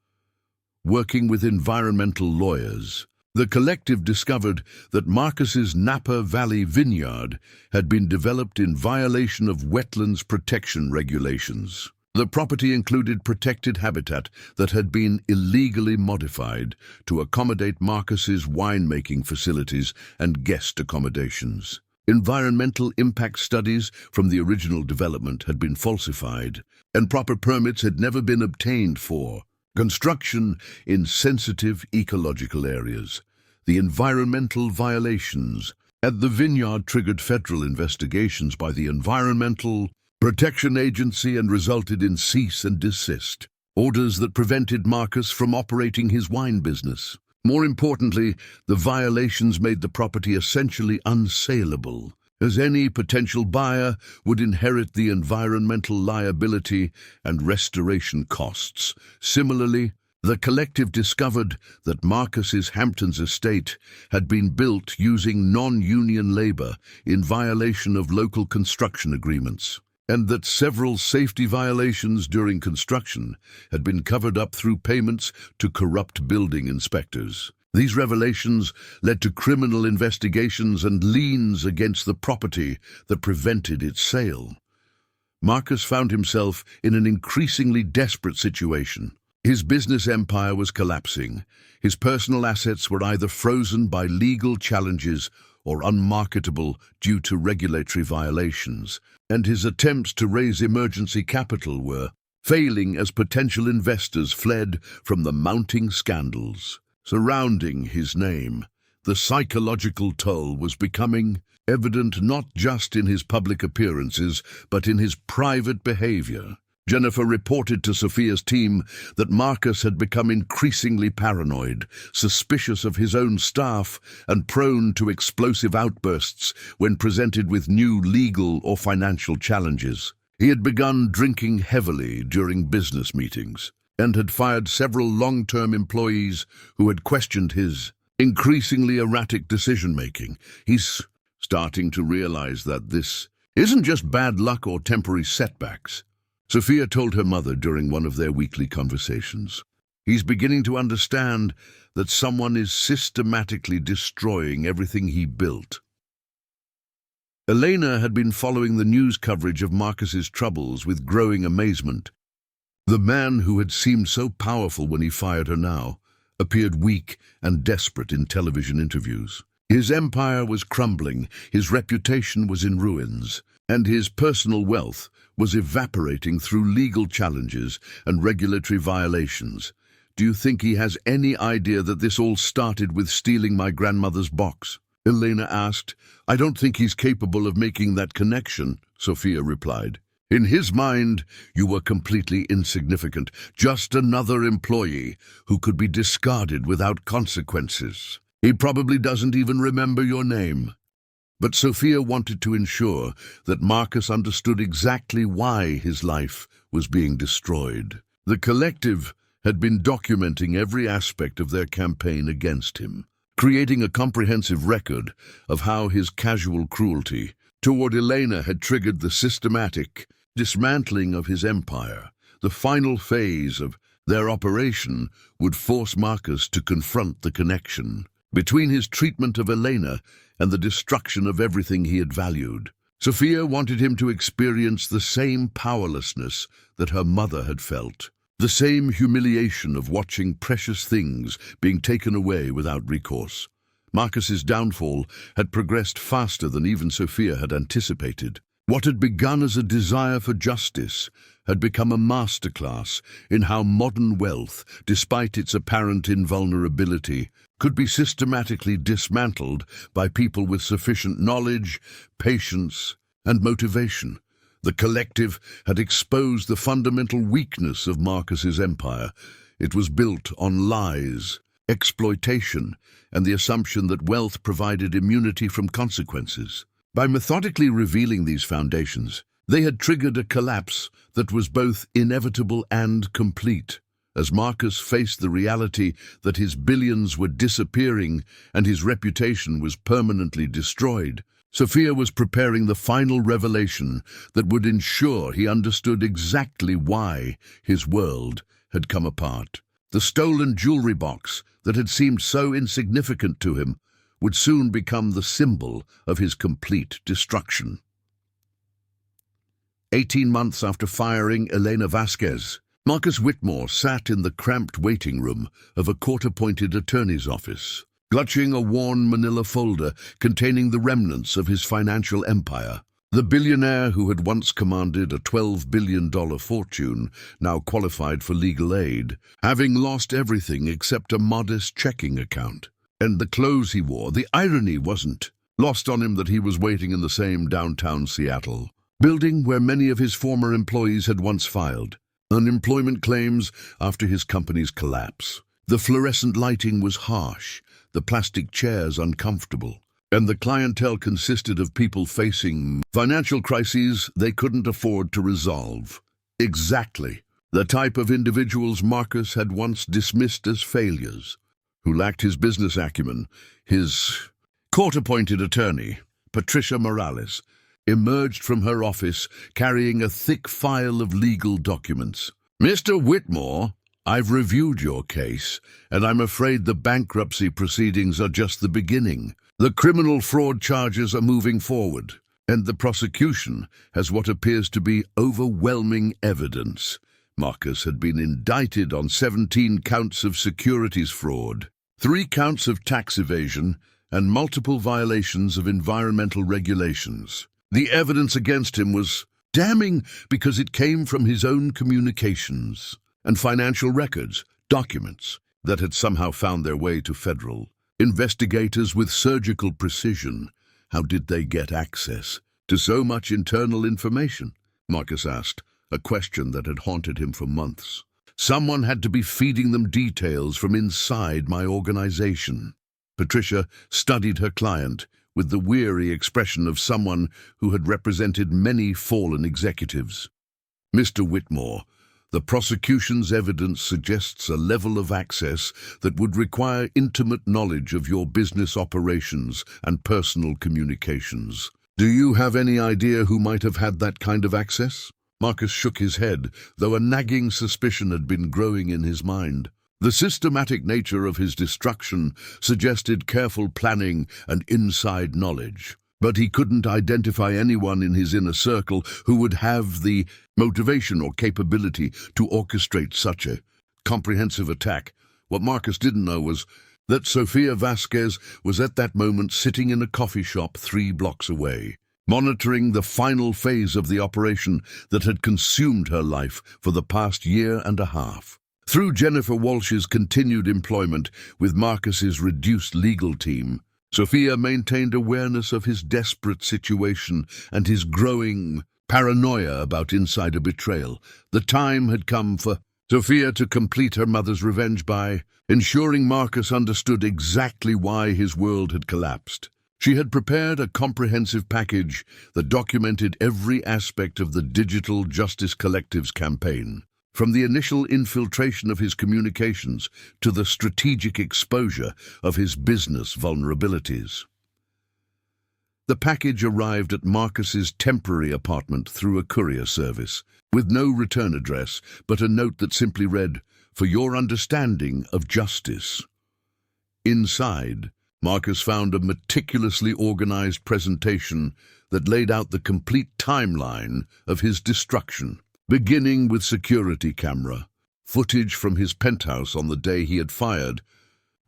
working with environmental lawyers. The collective discovered that Marcus's Napa Valley vineyard had been developed in violation of wetlands protection regulations. The property included protected habitat that had been illegally modified to accommodate Marcus's winemaking facilities and guest accommodations. Environmental impact studies from the original development had been falsified, and proper permits had never been obtained for construction in sensitive ecological areas. The environmental violations at the vineyard triggered federal investigations by the Environmental Protection Agency and resulted in cease and desist orders that prevented Marcus from operating his wine business. More importantly, the violations made the property essentially unsaleable, as any potential buyer would inherit the environmental liability and restoration costs. Similarly, the collective discovered that Marcus's Hamptons estate had been built using non-union labor in violation of local construction agreements, and that several safety violations during construction had been covered up through payments to corrupt building inspectors. These revelations led to criminal investigations and liens against the property that prevented its sale. Marcus found himself in an increasingly desperate situation. His business empire was collapsing. His personal assets were either frozen by legal challenges or unmarketable due to regulatory violations, and his attempts to raise emergency capital were failing as potential investors fled from the mounting scandals surrounding his name. The psychological toll was becoming evident not just in his public appearances, but in his private behavior. Jennifer reported to Sophia's team that Marcus had become increasingly paranoid, suspicious of his own staff, and prone to explosive outbursts when presented with new legal or financial challenges. He had begun drinking heavily during business meetings and had fired several long-term employees who had questioned his increasingly erratic decision-making. He's starting to realize that this isn't just bad luck or temporary setbacks. Sophia told her mother during one of their weekly conversations. He's beginning to understand that someone is systematically destroying everything he built. Elena had been following the news coverage of Marcus's troubles with growing amazement. The man who had seemed so powerful when he fired her now appeared weak and desperate in television interviews. His empire was crumbling, his reputation was in ruins, and his personal wealth was evaporating through legal challenges and regulatory violations. Do you think he has any idea that this all started with stealing my grandmother's box? Elena asked. I don't think he's capable of making that connection, Sophia replied. In his mind, you were completely insignificant, just another employee who could be discarded without consequences. He probably doesn't even remember your name. But Sophia wanted to ensure that Marcus understood exactly why his life was being destroyed. The collective had been documenting every aspect of their campaign against him, creating a comprehensive record of how his casual cruelty toward Elena had triggered the systematic dismantling of his empire. The final phase of their operation would force Marcus to confront the connection between his treatment of Elena and the destruction of everything he had valued. Sophia wanted him to experience the same powerlessness that her mother had felt, the same humiliation of watching precious things being taken away without recourse. Marcus's downfall had progressed faster than even Sophia had anticipated. What had begun as a desire for justice had become a masterclass in how modern wealth, despite its apparent invulnerability, could be systematically dismantled by people with sufficient knowledge, patience, and motivation. The collective had exposed the fundamental weakness of Marcus's empire. It was built on lies, exploitation, and the assumption that wealth provided immunity from consequences. By methodically revealing these foundations, they had triggered a collapse that was both inevitable and complete. As Marcus faced the reality that his billions were disappearing and his reputation was permanently destroyed, Sophia was preparing the final revelation that would ensure he understood exactly why his world had come apart. The stolen jewelry box that had seemed so insignificant to him would soon become the symbol of his complete destruction. 18 months after firing Elena Vasquez, Marcus Whitmore sat in the cramped waiting room of a court-appointed attorney's office, clutching a worn manila folder containing the remnants of his financial empire. The billionaire who had once commanded a $12 billion fortune now qualified for legal aid, having lost everything except a modest checking account. And the clothes he wore, the irony wasn't lost on him that he was waiting in the same downtown Seattle building where many of his former employees had once filed unemployment claims after his company's collapse. The fluorescent lighting was harsh, the plastic chairs uncomfortable, and the clientele consisted of people facing financial crises they couldn't afford to resolve. Exactly the type of individuals Marcus had once dismissed as failures, who lacked his business acumen. His court-appointed attorney, Patricia Morales, emerged from her office carrying a thick file of legal documents. "Mr. Whitmore, I've reviewed your case, and I'm afraid the bankruptcy proceedings are just the beginning. The criminal fraud charges are moving forward, and the prosecution has what appears to be overwhelming evidence." Marcus had been indicted on 17 counts of securities fraud, 3 counts of tax evasion, and multiple violations of environmental regulations. The evidence against him was damning because it came from his own communications and financial records, documents that had somehow found their way to federal investigators with surgical precision. How did they get access to so much internal information? Marcus asked, a question that had haunted him for months. Someone had to be feeding them details from inside my organization. Patricia studied her client with the weary expression of someone who had represented many fallen executives. "Mr. Whitmore, the prosecution's evidence suggests a level of access that would require intimate knowledge of your business operations and personal communications. Do you have any idea who might have had that kind of access?" Marcus shook his head, though a nagging suspicion had been growing in his mind. The systematic nature of his destruction suggested careful planning and inside knowledge, but he couldn't identify anyone in his inner circle who would have the motivation or capability to orchestrate such a comprehensive attack. What Marcus didn't know was that Sofia Vasquez was at that moment sitting in a coffee shop 3 blocks away, monitoring the final phase of the operation that had consumed her life for the past year and a half. Through Jennifer Walsh's continued employment with Marcus's reduced legal team, Sofia maintained awareness of his desperate situation and his growing paranoia about insider betrayal. The time had come for Sofia to complete her mother's revenge by ensuring Marcus understood exactly why his world had collapsed. She had prepared a comprehensive package that documented every aspect of the Digital Justice Collective's campaign, from the initial infiltration of his communications to the strategic exposure of his business vulnerabilities. The package arrived at Marcus's temporary apartment through a courier service, with no return address, but a note that simply read, "For your understanding of justice." Inside, Marcus found a meticulously organized presentation that laid out the complete timeline of his destruction, beginning with security camera footage from his penthouse on the day he had fired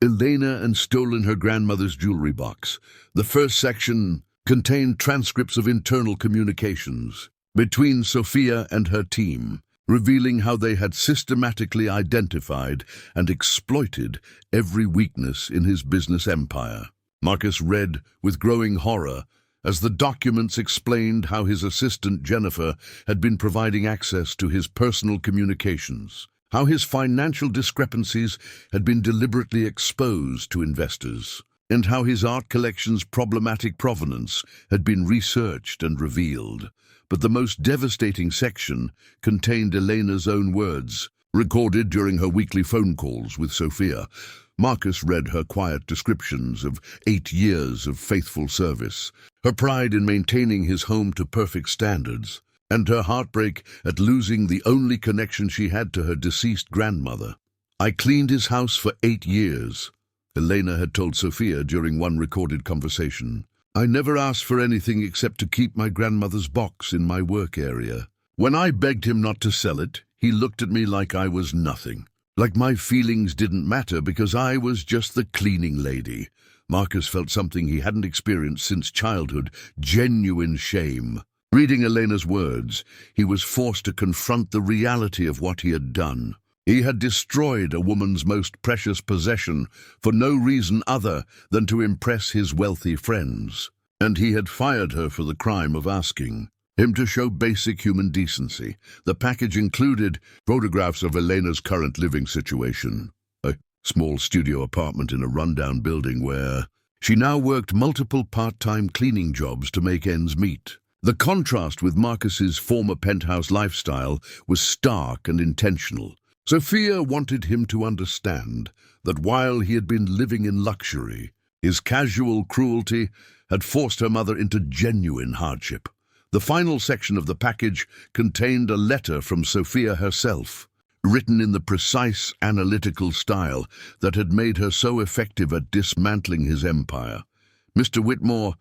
Elena and stolen her grandmother's jewelry box. The first section contained transcripts of internal communications between Sofia and her team, revealing how they had systematically identified and exploited every weakness in his business empire. Marcus read with growing horror as the documents explained how his assistant Jennifer had been providing access to his personal communications, how his financial discrepancies had been deliberately exposed to investors, and how his art collection's problematic provenance had been researched and revealed. But the most devastating section contained Elena's own words, recorded during her weekly phone calls with Sofia. Marcus read her quiet descriptions of 8 years of faithful service, her pride in maintaining his home to perfect standards, and her heartbreak at losing the only connection she had to her deceased grandmother. I cleaned his house for 8 years, Elena had told Sophia during one recorded conversation. I never asked for anything except to keep my grandmother's box in my work area. When I begged him not to sell it, he looked at me like I was nothing. Like my feelings didn't matter because I was just the cleaning lady. Marcus felt something he hadn't experienced since childhood, genuine shame. Reading Elena's words, he was forced to confront the reality of what he had done. He had destroyed a woman's most precious possession for no reason other than to impress his wealthy friends. And he had fired her for the crime of asking him to show basic human decency. The package included photographs of Elena's current living situation, a small studio apartment in a rundown building where she now worked multiple part-time cleaning jobs to make ends meet. The contrast with Marcus's former penthouse lifestyle was stark and intentional. Sophia wanted him to understand that while he had been living in luxury, his casual cruelty had forced her mother into genuine hardship. The final section of the package contained a letter from Sophia herself, written in the precise, analytical style that had made her so effective at dismantling his empire. Mr. Whitmore,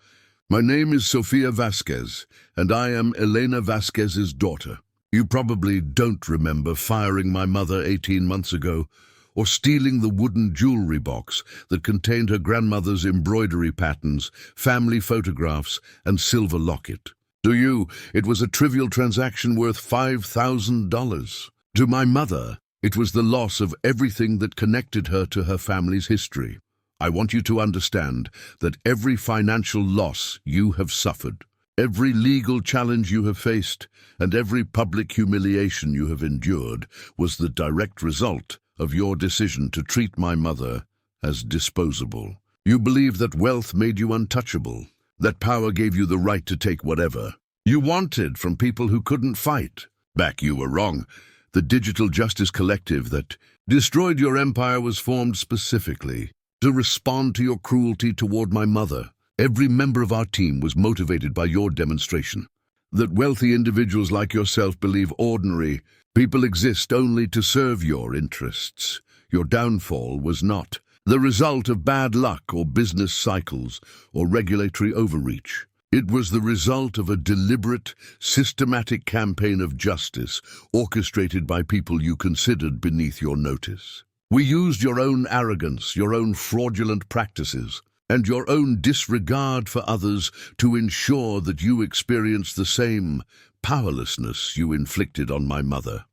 my name is Sofia Vasquez, and I am Elena Vasquez's daughter. You probably don't remember firing my mother 18 months ago, or stealing the wooden jewelry box that contained her grandmother's embroidery patterns, family photographs, and silver locket. To you, it was a trivial transaction worth $5,000. To my mother, it was the loss of everything that connected her to her family's history. I want you to understand that every financial loss you have suffered, every legal challenge you have faced, and every public humiliation you have endured was the direct result of your decision to treat my mother as disposable. You believed that wealth made you untouchable, that power gave you the right to take whatever you wanted from people who couldn't fight back. You were wrong. The digital justice collective that destroyed your empire was formed specifically to respond to your cruelty toward my mother. Every member of our team was motivated by your demonstration that wealthy individuals like yourself believe ordinary people exist only to serve your interests. Your downfall was not the result of bad luck or business cycles or regulatory overreach. It was the result of a deliberate, systematic campaign of justice orchestrated by people you considered beneath your notice. We used your own arrogance, your own fraudulent practices, and your own disregard for others to ensure that you experienced the same powerlessness you inflicted on my mother.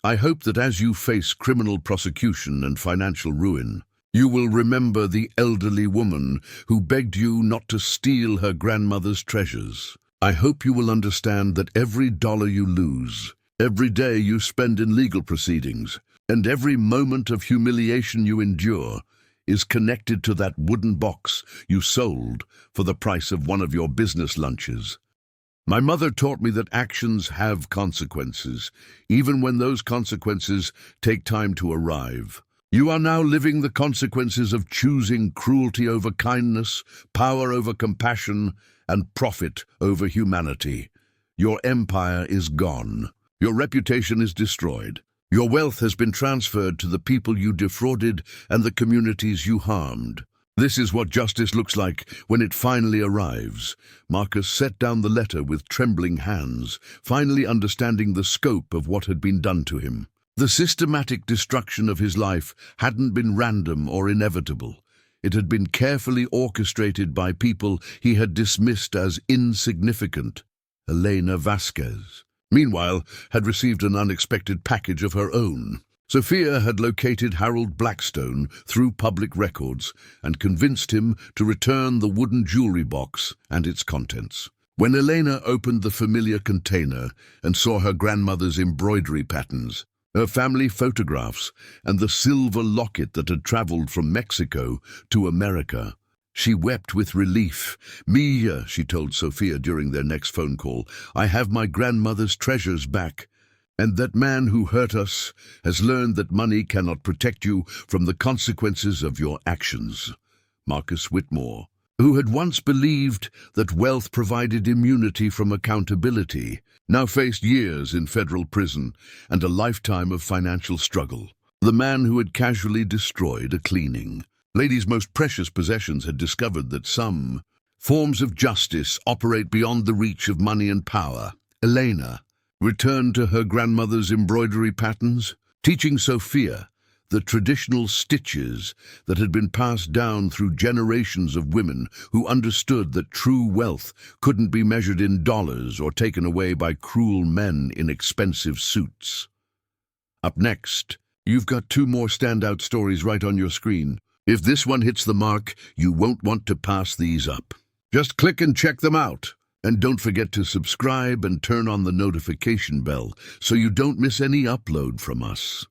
I hope that as you face criminal prosecution and financial ruin, you will remember the elderly woman who begged you not to steal her grandmother's treasures. I hope you will understand that every dollar you lose, every day you spend in legal proceedings, and every moment of humiliation you endure is connected to that wooden box you sold for the price of one of your business lunches. My mother taught me that actions have consequences, even when those consequences take time to arrive. You are now living the consequences of choosing cruelty over kindness, power over compassion, and profit over humanity. Your empire is gone. Your reputation is destroyed. Your wealth has been transferred to the people you defrauded and the communities you harmed. This is what justice looks like when it finally arrives. Marcus set down the letter with trembling hands, finally understanding the scope of what had been done to him. The systematic destruction of his life hadn't been random or inevitable. It had been carefully orchestrated by people he had dismissed as insignificant. Elena Vasquez, meanwhile, had received an unexpected package of her own. Sophia had located Harold Blackstone through public records and convinced him to return the wooden jewelry box and its contents. When Elena opened the familiar container and saw her grandmother's embroidery patterns, her family photographs, and the silver locket that had traveled from Mexico to America, she wept with relief. "Mia," she told Sophia during their next phone call, "I have my grandmother's treasures back. And that man who hurt us has learned that money cannot protect you from the consequences of your actions." Marcus Whitmore, who had once believed that wealth provided immunity from accountability, now faced years in federal prison and a lifetime of financial struggle. the man who had casually destroyed a cleaning. Lady's most precious possessions had discovered that some forms of justice operate beyond the reach of money and power. Elena returned to her grandmother's embroidery patterns, teaching Sophia the traditional stitches that had been passed down through generations of women who understood that true wealth couldn't be measured in dollars or taken away by cruel men in expensive suits. Up next, you've got two more standout stories right on your screen. If this one hits the mark, you won't want to pass these up. Just click and check them out. And don't forget to subscribe and turn on the notification bell so you don't miss any upload from us.